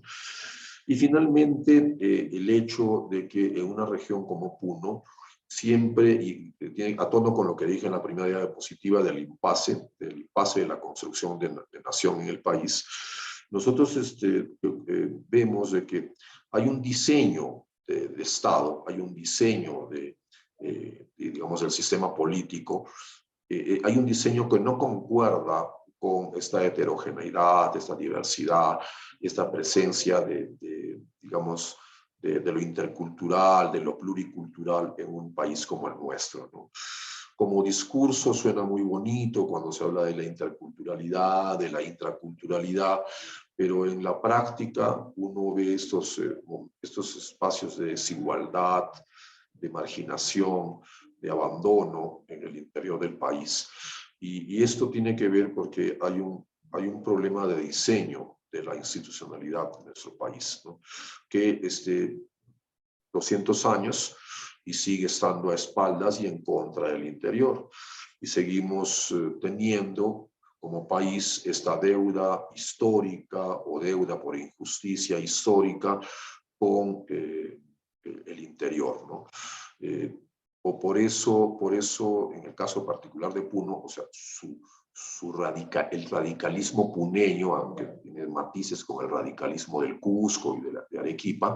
Y finalmente, el hecho de que en una región como Puno, siempre, y a tono con lo que dije en la primera diapositiva del impasse de la construcción de nación en el país, nosotros vemos de que hay un diseño de Estado, hay un diseño digamos, del sistema político, hay un diseño que no concuerda con esta heterogeneidad, esta diversidad, esta presencia digamos, de lo intercultural, de lo pluricultural en un país como el nuestro, ¿no? Como discurso suena muy bonito cuando se habla de la interculturalidad, de la intraculturalidad, pero en la práctica uno ve estos espacios de desigualdad, de marginación, de abandono en el interior del país. Y esto tiene que ver porque hay un problema de diseño de la institucionalidad en nuestro país, ¿no? Que 200 años y sigue estando a espaldas y en contra del interior. Y seguimos teniendo como país esta deuda histórica o deuda por injusticia histórica con el interior, ¿no? O por eso, en el caso particular de Puno, o sea, el radicalismo puneño, aunque tiene matices con el radicalismo del Cusco y de Arequipa,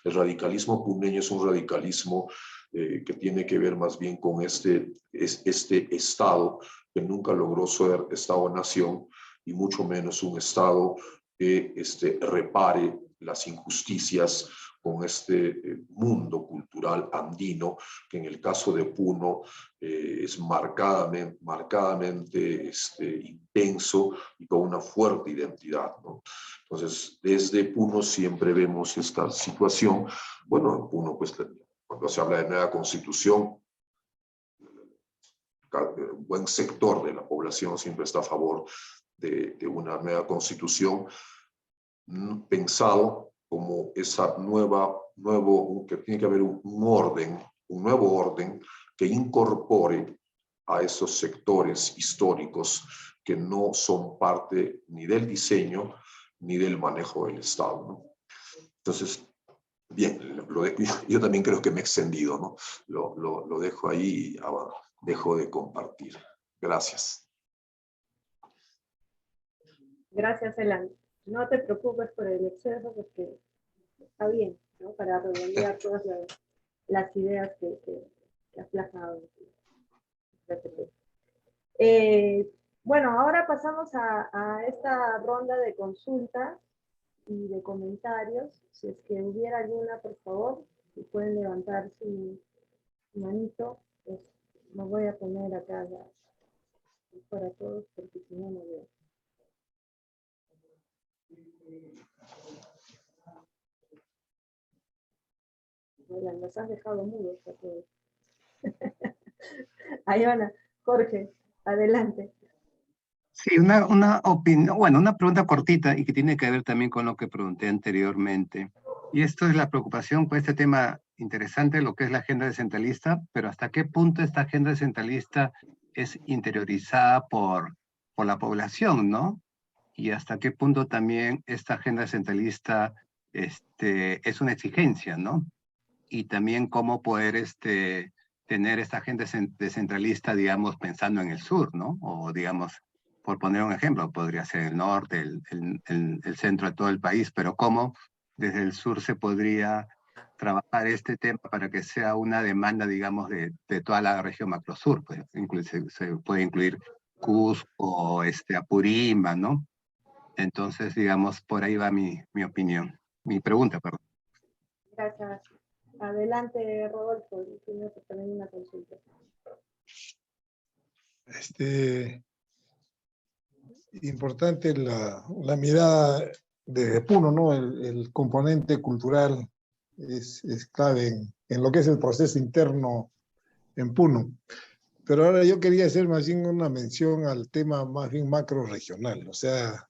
el radicalismo puneño es un radicalismo que tiene que ver más bien con este Estado que nunca logró ser Estado-nación y mucho menos un Estado que repare las injusticias con este mundo cultural andino, que en el caso de Puno es marcadamente intenso y con una fuerte identidad, ¿no? Entonces, desde Puno siempre vemos esta situación. Bueno, en Puno, pues, cuando se habla de nueva constitución, un buen sector de la población siempre está a favor de una nueva constitución pensado como esa que tiene que haber un nuevo orden que incorpore a esos sectores históricos que no son parte ni del diseño ni del manejo del Estado, ¿no? Entonces, Bien, yo también creo que me he extendido, ¿no? Lo dejo ahí y dejo de compartir. Gracias. Gracias, Elan. No te preocupes por el exceso porque está bien, ¿no? Para redondear todas las ideas que has plasmado. Bueno, ahora pasamos a esta ronda de consultas y de comentarios. Si es que hubiera alguna, por favor, si pueden levantar su manito, pues me voy a poner acá para todos porque si no, no veo. Bueno, nos has dejado mudos a todos. Ayana, Jorge, adelante. Sí, una opinión, bueno, una pregunta cortita y que tiene que ver también con lo que pregunté anteriormente. Y esto es la preocupación por este tema interesante, lo que es la agenda descentralista, pero hasta qué punto esta agenda descentralista es interiorizada por la población, ¿no? Y hasta qué punto también esta agenda descentralista es una exigencia, ¿no? Y también cómo poder tener esta agenda descentralista, digamos, pensando en el sur, ¿no? O digamos, por poner un ejemplo, podría ser el norte, el centro de todo el país, pero cómo desde el sur se podría trabajar este tema para que sea una demanda, digamos, de toda la región macrosur, pues se puede incluir Cusco, Apurímac, ¿no? Entonces, digamos, por ahí va mi opinión, mi pregunta, perdón. Gracias. Adelante, Rodolfo, tiene también una consulta. Importante la mirada desde Puno, ¿no? El componente cultural es clave en lo que es el proceso interno en Puno. Pero ahora yo quería hacer más bien una mención al tema más bien macro regional. O sea,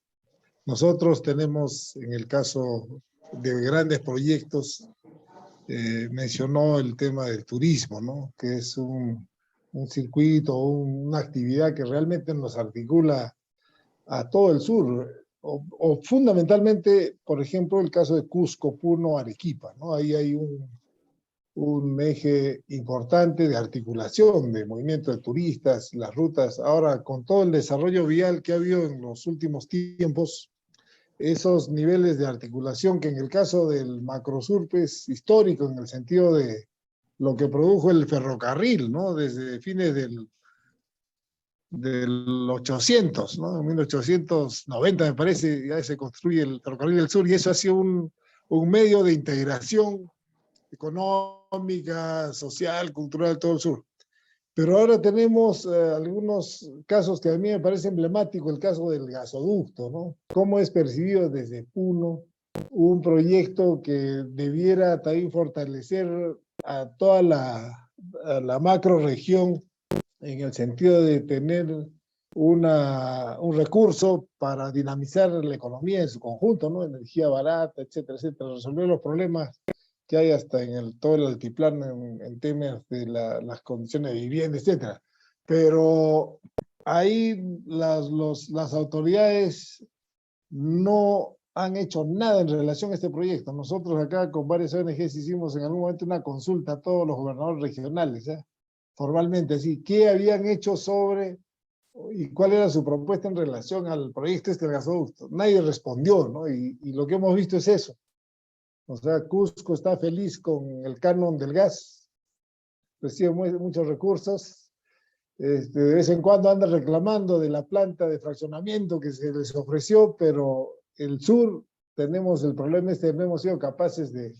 nosotros tenemos, en el caso de grandes proyectos, mencionó el tema del turismo, ¿no? Que es un circuito, una actividad que realmente nos articula a todo el sur, o fundamentalmente, por ejemplo, el caso de Cusco, Puno, Arequipa, ¿no? Ahí hay un eje importante de articulación, de movimiento de turistas, las rutas. Ahora, con todo el desarrollo vial que ha habido en los últimos tiempos, esos niveles de articulación que en el caso del Macrosur es histórico en el sentido de lo que produjo el ferrocarril, ¿no? Desde fines del 800, ¿no? En 1890 me parece, ya se construye el ferrocarril del sur y eso ha sido un medio de integración económica, social, cultural, todo el sur. Pero ahora tenemos algunos casos que a mí me parece emblemático, el caso del gasoducto, ¿no? Cómo es percibido desde Puno un proyecto que debiera también fortalecer a toda la macro región en el sentido de tener un recurso para dinamizar la economía en su conjunto, ¿no? Energía barata, etcétera, etcétera, resolver los problemas que hay hasta en todo el altiplano en temas de las condiciones de vivienda, etcétera. Pero ahí las autoridades no han hecho nada en relación a este proyecto. Nosotros acá con varias ONGs hicimos en algún momento una consulta a todos los gobernadores regionales, formalmente, así, qué habían hecho sobre y cuál era su propuesta en relación al proyecto del gasoducto. Nadie respondió, ¿no? Y lo que hemos visto es eso. O sea, Cusco está feliz con el canon del gas, recibe muchos recursos, de vez en cuando anda reclamando de la planta de fraccionamiento que se les ofreció, pero el sur tenemos el problema no hemos sido capaces de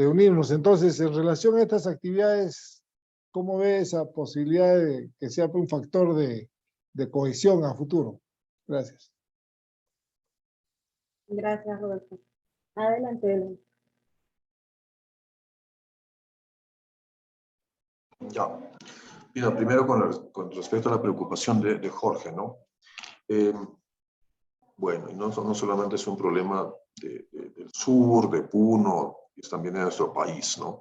unirnos. Entonces, en relación a estas actividades, ¿cómo ve esa posibilidad de que sea un factor de cohesión a futuro? Gracias. Gracias, Rodolfo. Adelante, Ellen. Ya. Mira, primero con respecto a la preocupación de Jorge, ¿no? Bueno, y no solamente es un problema del sur, de Puno, es también de nuestro país, ¿no?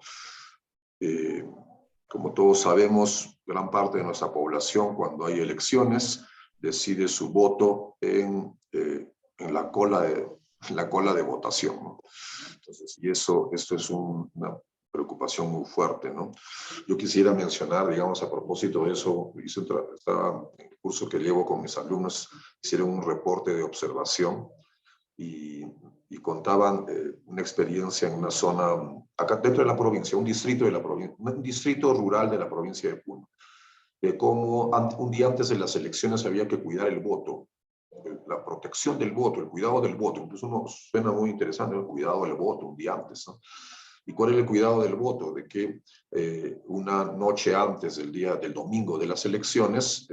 Como todos sabemos, gran parte de nuestra población, cuando hay elecciones, decide su voto en la cola de votación, ¿no? Entonces, y esto es una preocupación muy fuerte, ¿no? Yo quisiera mencionar, digamos, a propósito de eso, estaba en el curso que llevo con mis alumnos, hicieron un reporte de observación y contaban una experiencia en una zona, acá dentro de la provincia, un distrito de la provincia, un distrito rural de la provincia de Puno, de cómo un día antes de las elecciones había que cuidar el voto, la protección del voto, el cuidado del voto. Incluso uno suena muy interesante el cuidado del voto un día antes, ¿no? ¿Y cuál es el cuidado del voto? De que una noche antes del domingo de las elecciones,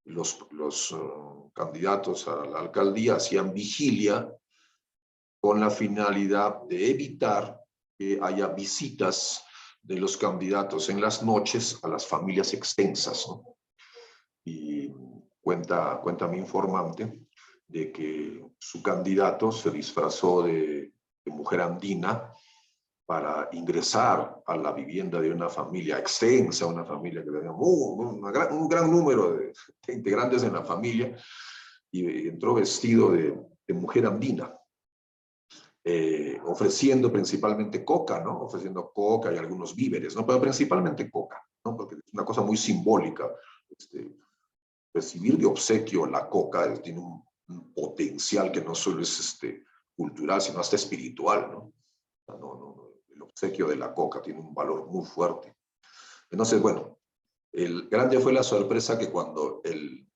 los candidatos a la alcaldía hacían vigilia con la finalidad de evitar que haya visitas de los candidatos en las noches a las familias extensas, ¿no? Y cuenta mi informante de que su candidato se disfrazó de mujer andina para ingresar a la vivienda de una familia extensa, una familia que tenía un gran número de integrantes en la familia, y entró vestido de mujer andina, ofreciendo principalmente coca, ¿no? Ofreciendo coca y algunos víveres, ¿no? Pero principalmente coca, ¿no? Porque es una cosa muy simbólica. Recibir de obsequio la coca tiene un potencial que no solo es cultural, sino hasta espiritual, ¿no? El obsequio de la coca tiene un valor muy fuerte. Entonces, bueno, grande fue la sorpresa que cuando el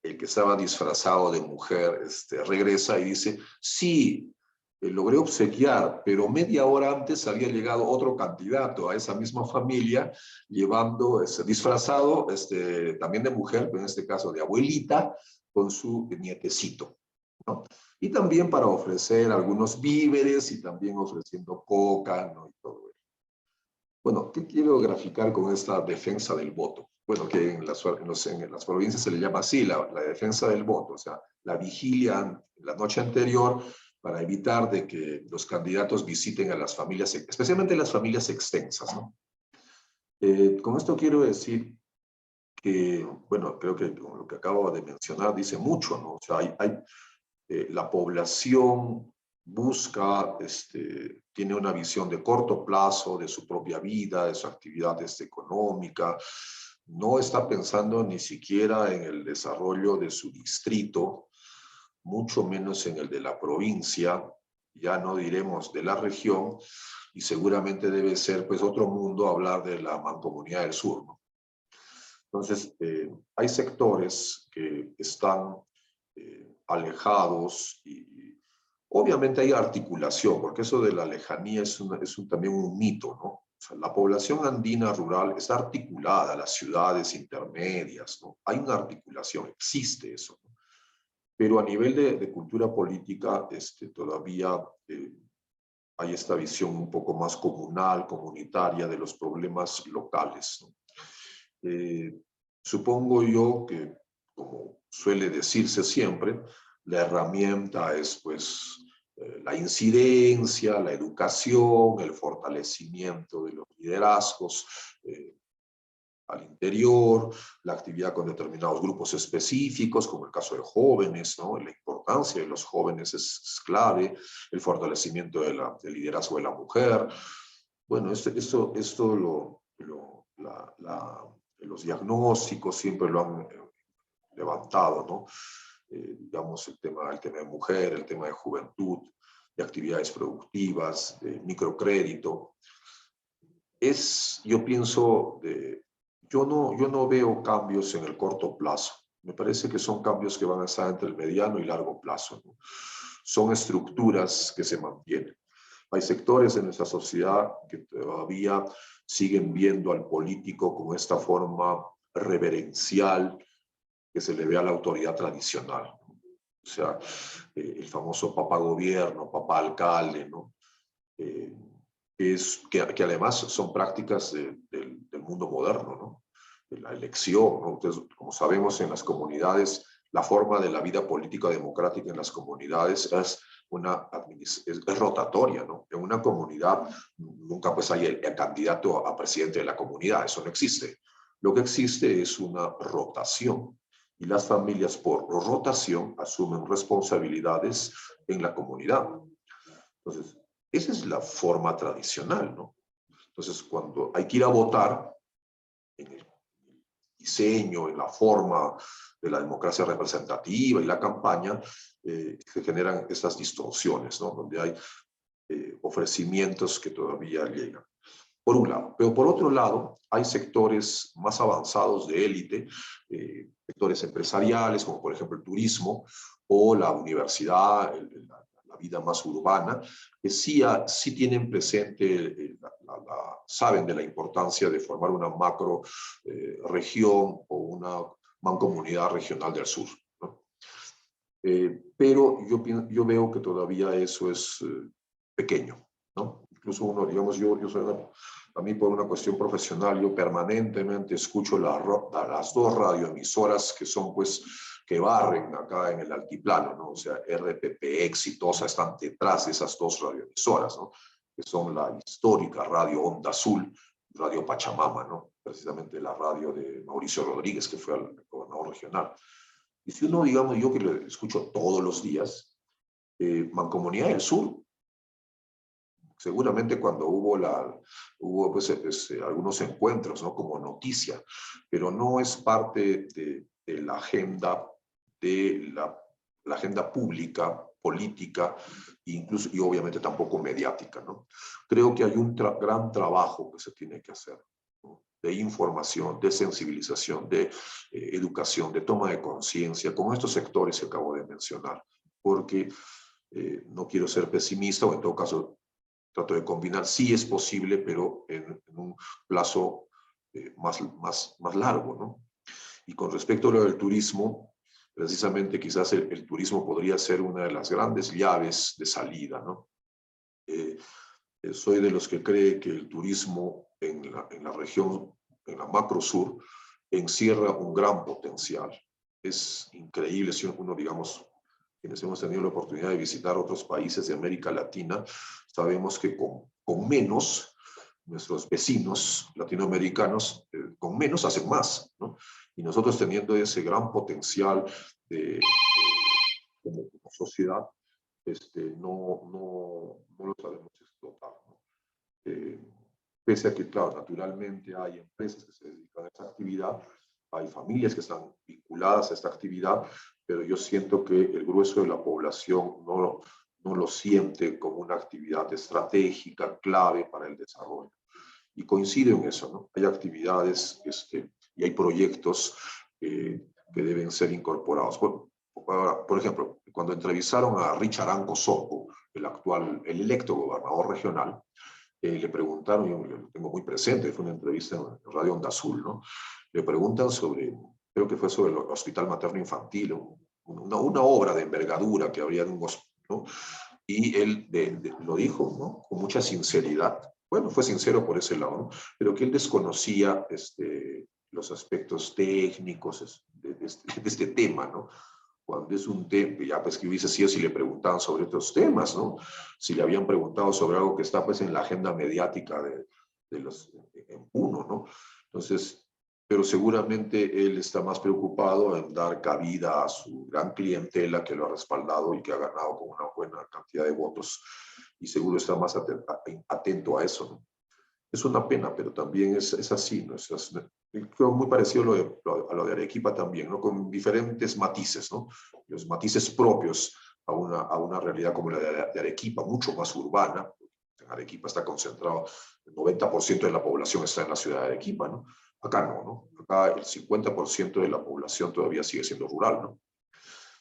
que estaba disfrazado de mujer regresa y dice, sí, logré obsequiar, pero media hora antes había llegado otro candidato a esa misma familia, llevando, disfrazado también de mujer, pero en este caso de abuelita, con su nietecito, ¿no? Y también para ofrecer algunos víveres y también ofreciendo coca, ¿no? Y todo eso. Bueno, ¿qué quiero graficar con esta defensa del voto? Bueno, que en las provincias se le llama así, la defensa del voto, o sea, la vigilia la noche anterior para evitar de que los candidatos visiten a las familias, especialmente las familias extensas, ¿no? Con esto quiero decir que, bueno, creo que lo que acabo de mencionar dice mucho, ¿no? O sea, la población busca, tiene una visión de corto plazo de su propia vida, de su actividad económica, no está pensando ni siquiera en el desarrollo de su distrito, mucho menos en el de la provincia, ya no diremos de la región, y seguramente debe ser pues otro mundo hablar de la Mancomunidad del Sur, ¿no? Entonces, hay sectores que están alejados y obviamente hay articulación, porque eso de la lejanía es también un mito, ¿no? O sea, la población andina rural está articulada a las ciudades intermedias, ¿no? Hay una articulación, existe eso, ¿no? Pero a nivel de cultura política todavía hay esta visión un poco más comunal, comunitaria de los problemas locales, ¿no? Supongo yo que, como suele decirse siempre, la herramienta es pues la incidencia, la educación, el fortalecimiento de los liderazgos al interior, la actividad con determinados grupos específicos, como el caso de jóvenes, ¿no? La importancia de los jóvenes es clave, el fortalecimiento del liderazgo de la mujer. Bueno, los diagnósticos siempre lo han levantado, ¿no? Digamos, el tema de mujer, el tema de juventud, de actividades productivas, de microcrédito. Yo pienso, yo no veo cambios en el corto plazo. Me parece que son cambios que van a estar entre el mediano y largo plazo, ¿no? Son estructuras que se mantienen. Hay sectores de nuestra sociedad que todavía siguen viendo al político con esta forma reverencial que se le ve a la autoridad tradicional, ¿no? O sea, el famoso papá gobierno, papá alcalde, ¿no? Que además son prácticas del mundo moderno, ¿no? De la elección, ¿no? Entonces, como sabemos, en las comunidades, la forma de la vida política democrática en las comunidades es rotatoria, ¿no? En una comunidad nunca pues hay el candidato a presidente de la comunidad, eso no existe. Lo que existe es una rotación y las familias por rotación asumen responsabilidades en la comunidad. Entonces, esa es la forma tradicional, ¿no? Entonces, cuando hay que ir a votar, en el diseño, en la forma de la democracia representativa y la campaña, se generan estas distorsiones, ¿no? Donde hay ofrecimientos que todavía llegan. Por un lado. Pero por otro lado, hay sectores más avanzados de élite, sectores empresariales, como por ejemplo el turismo o la universidad, la vida más urbana, que sí tienen presente, saben de la importancia de formar una macro región o una mancomunidad regional del sur, ¿no? Pero yo veo que todavía eso es pequeño, ¿no? Incluso uno, digamos, a mí por una cuestión profesional, yo permanentemente escucho las dos radioemisoras que son, pues, que barren acá en el altiplano, ¿no? O sea, RPP, Exitosa, están detrás de esas dos radioemisoras, ¿no? Que son la histórica Radio Onda Azul, Radio Pachamama, ¿no? Precisamente la radio de Mauricio Rodríguez, que fue el gobernador regional. Y si uno, digamos, yo que lo escucho todos los días, Mancomunidad del Sur, seguramente cuando hubo pues, algunos encuentros, ¿no? Como noticia, pero no es parte de la agenda, la agenda pública, política, incluso, y obviamente tampoco mediática, ¿no? Creo que hay un gran trabajo que se tiene que hacer, ¿no? De información, de sensibilización, de educación, de toma de conciencia, con estos sectores que acabo de mencionar, porque no quiero ser pesimista, o en todo caso trato de combinar, sí es posible, pero en un plazo más largo, ¿no? Y con respecto a lo del turismo, precisamente quizás el turismo podría ser una de las grandes llaves de salida, ¿no? Soy de los que cree que el turismo en la región, en la macro sur, encierra un gran potencial. Es increíble si uno, digamos, quienes hemos tenido la oportunidad de visitar otros países de América Latina, sabemos que con menos, nuestros vecinos latinoamericanos, con menos hacen más, ¿no? Y nosotros teniendo ese gran potencial como sociedad, no lo sabemos explotar, ¿no? Pese a que, claro, naturalmente hay empresas que se dedican a esta actividad, hay familias que están vinculadas a esta actividad, pero yo siento que el grueso de la población no lo siente como una actividad estratégica, clave para el desarrollo. Y coincido en eso, ¿no? Hay actividades y hay proyectos que deben ser incorporados. Por ejemplo, cuando entrevistaron a Richard Anco Soko, el electo gobernador regional, le preguntaron, yo lo tengo muy presente, fue una entrevista en Radio Onda Azul, ¿no? Le preguntan creo que fue sobre el Hospital Materno Infantil, una obra de envergadura que habría en un hospital, ¿no? Y él lo dijo, ¿no? Con mucha sinceridad. Bueno, fue sincero por ese lado, ¿no? Pero que él desconocía los aspectos técnicos de este tema, ¿no? Cuando es un tema, ya pues que hubiese sido si le preguntaban sobre otros temas, ¿no? Si le habían preguntado sobre algo que está pues en la agenda mediática en Puno, ¿no? Entonces, pero seguramente él está más preocupado en dar cabida a su gran clientela que lo ha respaldado y que ha ganado con una buena cantidad de votos, y seguro está más atento a eso, ¿no? Es una pena, pero también es así, ¿no? Creo muy parecido a lo de Arequipa también, ¿no? Con diferentes matices, ¿no? Los matices propios a una realidad como la de Arequipa, mucho más urbana. En Arequipa está concentrado, el 90% de la población está en la ciudad de Arequipa, ¿no? Acá no, ¿no? Acá el 50% de la población todavía sigue siendo rural, ¿no?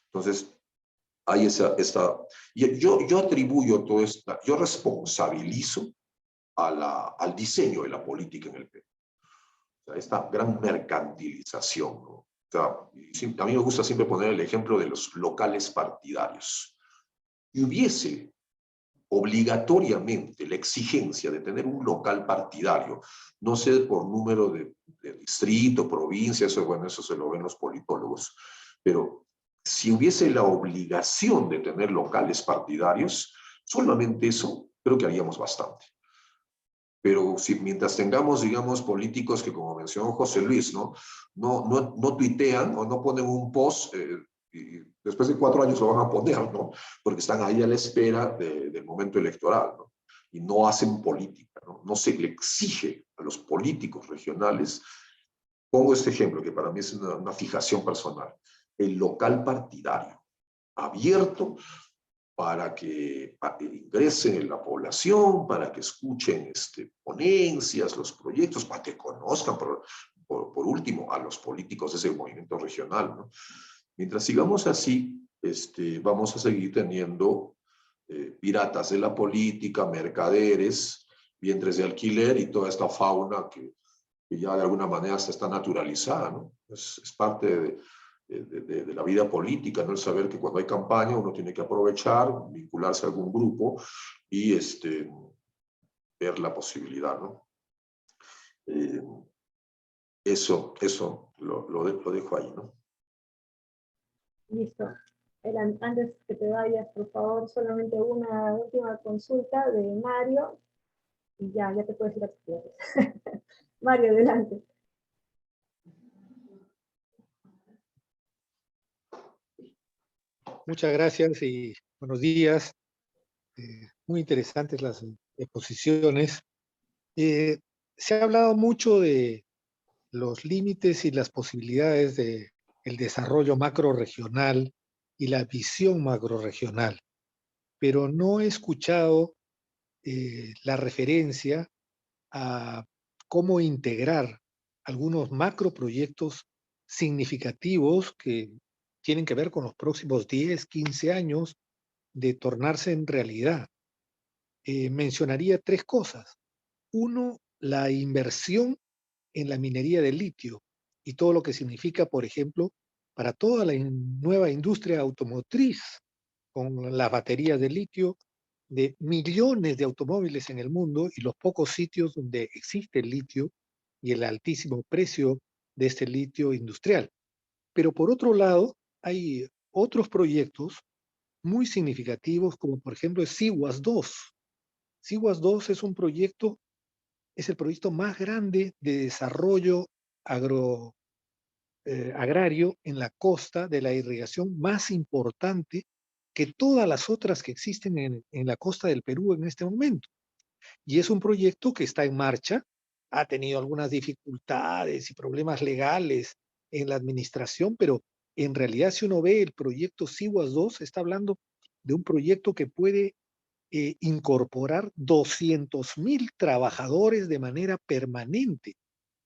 Entonces, hay yo atribuyo todo esto, yo responsabilizo al diseño de la política en el Perú. O sea, esta gran mercantilización, ¿no? O sea, a mí me gusta siempre poner el ejemplo de los locales partidarios. Y hubiese obligatoriamente la exigencia de tener un local partidario, no sé por número de distrito, provincia, bueno, eso se lo ven los politólogos, pero si hubiese la obligación de tener locales partidarios, solamente eso creo que haríamos bastante. Pero mientras tengamos, digamos, políticos que, como mencionó José Luis, no tuitean o no ponen un post, y después de 4 años lo van a poner, ¿no? Porque están ahí a la espera del momento electoral, ¿no? y no hacen política, ¿no? No se le exige a los políticos regionales. Pongo este ejemplo, que para mí es una fijación personal. El local partidario, abierto para que ingresen la población, para que escuchen ponencias, los proyectos, para que conozcan, por último, a los políticos de ese movimiento regional, ¿no? Mientras sigamos así, vamos a seguir teniendo piratas de la política, mercaderes, vientres de alquiler y toda esta fauna que ya de alguna manera se está naturalizada, ¿no? Es parte de la vida política, ¿no? El saber que cuando hay campaña uno tiene que aprovechar, vincularse a algún grupo y ver la posibilidad, ¿no? Eso lo dejo ahí, ¿no? Listo. Antes que te vayas, por favor, solamente una última consulta de Mario y ya te puedes ir a tus clases. Mario, adelante. Muchas gracias y buenos días. Muy interesantes las exposiciones. Se ha hablado mucho de los límites y las posibilidades del desarrollo macrorregional y la visión macrorregional, pero no he escuchado la referencia a cómo integrar algunos macroproyectos significativos que tienen que ver con los próximos 10, 15 años de tornarse en realidad. Mencionaría 3 cosas. Uno, la inversión en la minería de litio y todo lo que significa, por ejemplo, para toda la nueva industria automotriz con las baterías de litio, de millones de automóviles en el mundo y los pocos sitios donde existe el litio y el altísimo precio de este litio industrial. Pero por otro lado, hay otros proyectos muy significativos, como por ejemplo el CIWAS 2. CIWAS 2 es es el proyecto más grande de desarrollo agrario en la costa, de la irrigación más importante que todas las otras que existen en la costa del Perú en este momento. Y es un proyecto que está en marcha, ha tenido algunas dificultades y problemas legales en la administración, pero en realidad si uno ve el proyecto CIWAS 2, está hablando de un proyecto que puede incorporar 200,000 trabajadores de manera permanente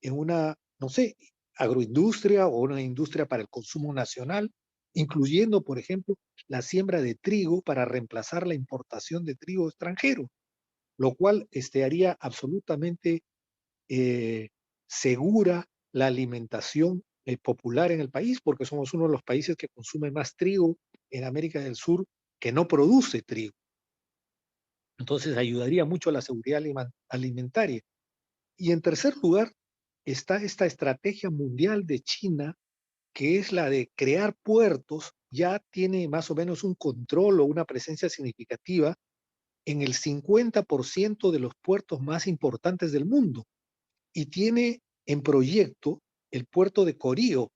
en una, no sé, agroindustria o una industria para el consumo nacional, incluyendo, por ejemplo, la siembra de trigo para reemplazar la importación de trigo extranjero, lo cual haría absolutamente segura la alimentación popular en el país, porque somos uno de los países que consume más trigo en América del Sur que no produce trigo. Entonces ayudaría mucho a la seguridad alimentaria. Y en tercer lugar, está esta estrategia mundial de China, que es la de crear puertos. Ya tiene más o menos un control o una presencia significativa en el 50% de los puertos más importantes del mundo. Y tiene en proyecto el puerto de Corío,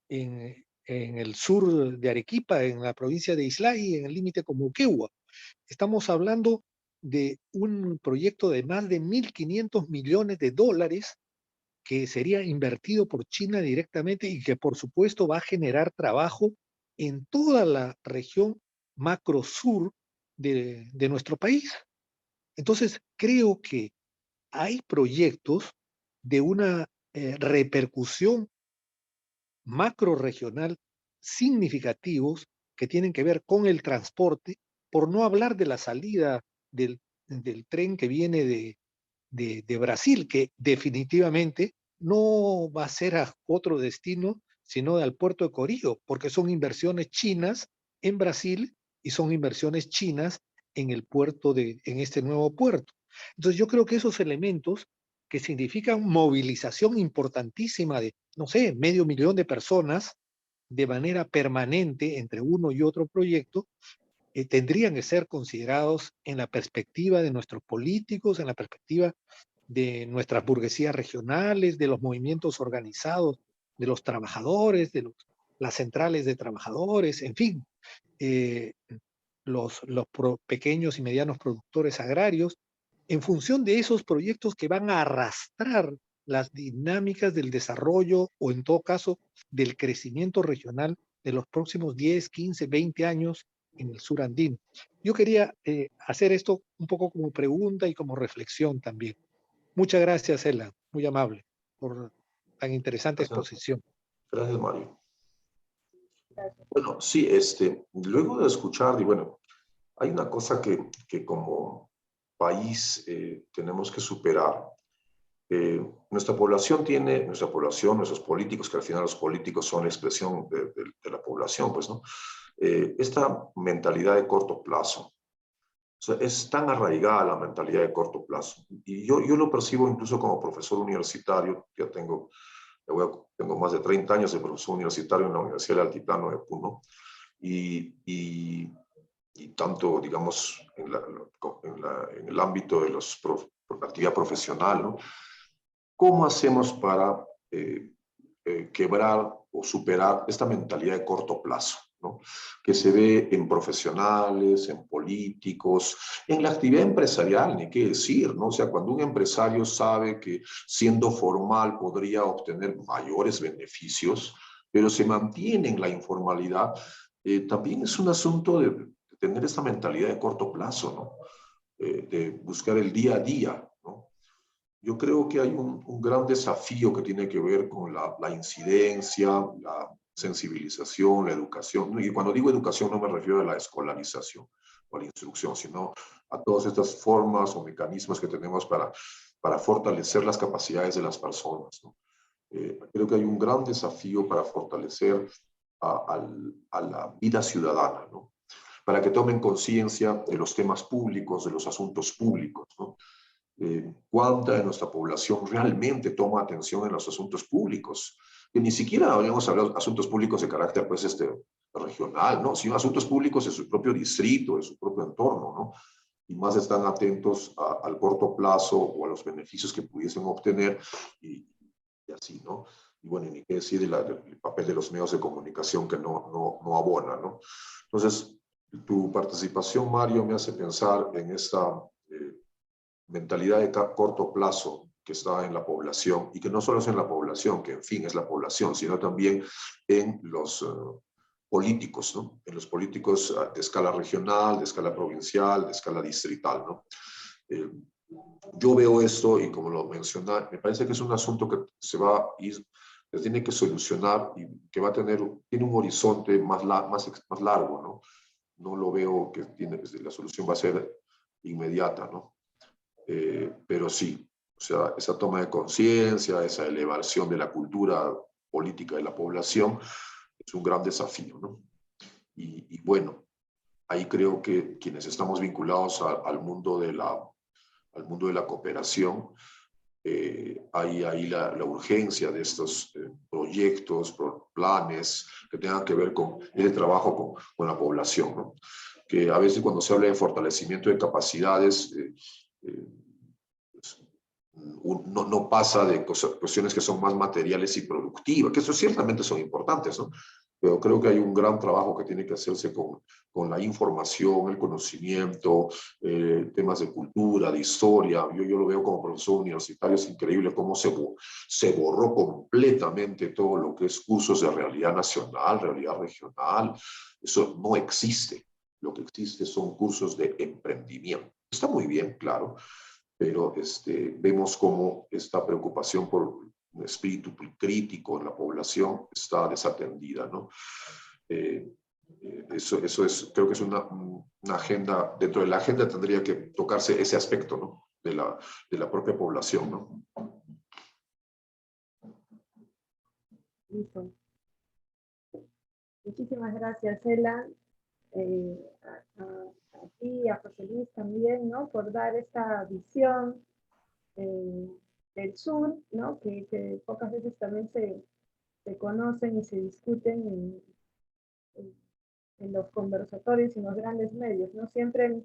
en el sur de Arequipa, en la provincia de Islay, en el límite con Moquegua. Estamos hablando de un proyecto de más de 1.500 millones de dólares que sería invertido por China directamente y que por supuesto va a generar trabajo en toda la región macro sur de nuestro país. Entonces, creo que hay proyectos de una repercusión macro regional significativos que tienen que ver con el transporte, por no hablar de la salida del tren que viene de Brasil, que definitivamente no va a ser a otro destino, sino al puerto de Corío, porque son inversiones chinas en Brasil y son inversiones chinas en el puerto en este nuevo puerto. Entonces yo creo que esos elementos que significan movilización importantísima de, no sé, 500,000 de personas de manera permanente entre uno y otro proyecto, tendrían que ser considerados en la perspectiva de nuestros políticos, en la perspectiva de nuestras burguesías regionales, de los movimientos organizados, de los trabajadores, las centrales de trabajadores, en fin, los pequeños y medianos productores agrarios, en función de esos proyectos que van a arrastrar las dinámicas del desarrollo o en todo caso del crecimiento regional de los próximos 10, 15, 20 años en el sur andino. Yo quería hacer esto un poco como pregunta y como reflexión también. Muchas gracias, Ela, muy amable, por tan interesante Gracias, exposición. gracias, Mario. Gracias. Bueno, sí, luego de escuchar, y bueno, hay una cosa que como país tenemos que superar. Nuestra población, nuestros políticos, que al final los políticos son la expresión de la población, pues, ¿no? Esta mentalidad de corto plazo. O sea, es tan arraigada la mentalidad de corto plazo. Y yo lo percibo incluso como profesor universitario. Tengo más de 30 años de profesor universitario en la Universidad del Altiplano de Puno. Y tanto, digamos, en el ámbito de la actividad profesional, ¿no? ¿Cómo hacemos para quebrar o superar esta mentalidad de corto plazo, ¿no? Que se ve en profesionales, en políticos, en la actividad empresarial, ni qué decir, ¿no? O sea, cuando un empresario sabe que siendo formal podría obtener mayores beneficios, pero se mantiene en la informalidad, también es un asunto de tener esta mentalidad de corto plazo, ¿no? De buscar el día a día, ¿no? Yo creo que hay un gran desafío que tiene que ver con la incidencia, la sensibilización, la educación. Y cuando digo educación no me refiero a la escolarización o a la instrucción, sino a todas estas formas o mecanismos que tenemos para fortalecer las capacidades de las personas, ¿no? Creo que hay un gran desafío para fortalecer a la vida ciudadana, ¿no? Para que tomen conciencia de los temas públicos, de los asuntos públicos, ¿no? Cuánta de nuestra población realmente toma atención en los asuntos públicos, que ni siquiera habríamos hablado de asuntos públicos de carácter pues, regional, ¿no? Sino asuntos públicos en su propio distrito, en su propio entorno, ¿no? Y más están atentos al corto plazo o a los beneficios que pudiesen obtener y así, ¿no? Y bueno, ni qué decir del papel de los medios de comunicación que no abona, ¿no? Entonces, tu participación, Mario, me hace pensar en esta mentalidad de corto plazo que está en la población y que no solo es en la población, que en fin es la población, sino también en los políticos, ¿no? En los políticos de escala regional, de escala provincial, de escala distrital, ¿no? Yo veo esto y como lo mencioné, me parece que es un asunto que se va a ir, que tiene que solucionar y que va a tiene un horizonte más largo, ¿no? No lo veo que la solución va a ser inmediata, ¿no? Pero sí, o sea, esa toma de conciencia, esa elevación de la cultura política de la población es un gran desafío, ¿no? Y bueno, ahí creo que quienes estamos vinculados al mundo de la cooperación, hay ahí la urgencia de estos proyectos, planes que tengan que ver con el trabajo con la población, ¿no? Que a veces cuando se habla de fortalecimiento de capacidades, no pasa de cuestiones que son más materiales y productivas, que eso ciertamente son importantes, ¿no? Pero creo que hay un gran trabajo que tiene que hacerse con la información, el conocimiento, temas de cultura, de historia. Yo lo veo como profesor universitario, es increíble cómo se borró completamente todo lo que es cursos de realidad nacional, realidad regional. Eso no existe. Lo que existe son cursos de emprendimiento. Está muy bien, claro, pero vemos cómo esta preocupación por un espíritu crítico en la población está desatendida, ¿no? Eso creo que es una agenda, dentro de la agenda tendría que tocarse ese aspecto, ¿no? De la propia población, ¿no? Listo. Muchísimas gracias, Ela, a ti, a José Luis también, ¿no? Por dar esta visión del sur, ¿no? Que pocas veces también se conocen y se discuten en los conversatorios y en los grandes medios, ¿no? Siempre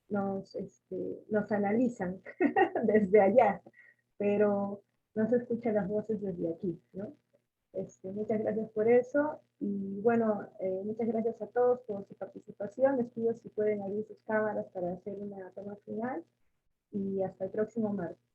nos analizan desde allá, pero no se escuchan las voces desde aquí, ¿no? Muchas gracias por eso y bueno, muchas gracias a todos por su participación. Les pido si pueden abrir sus cámaras para hacer una toma final y hasta el próximo martes.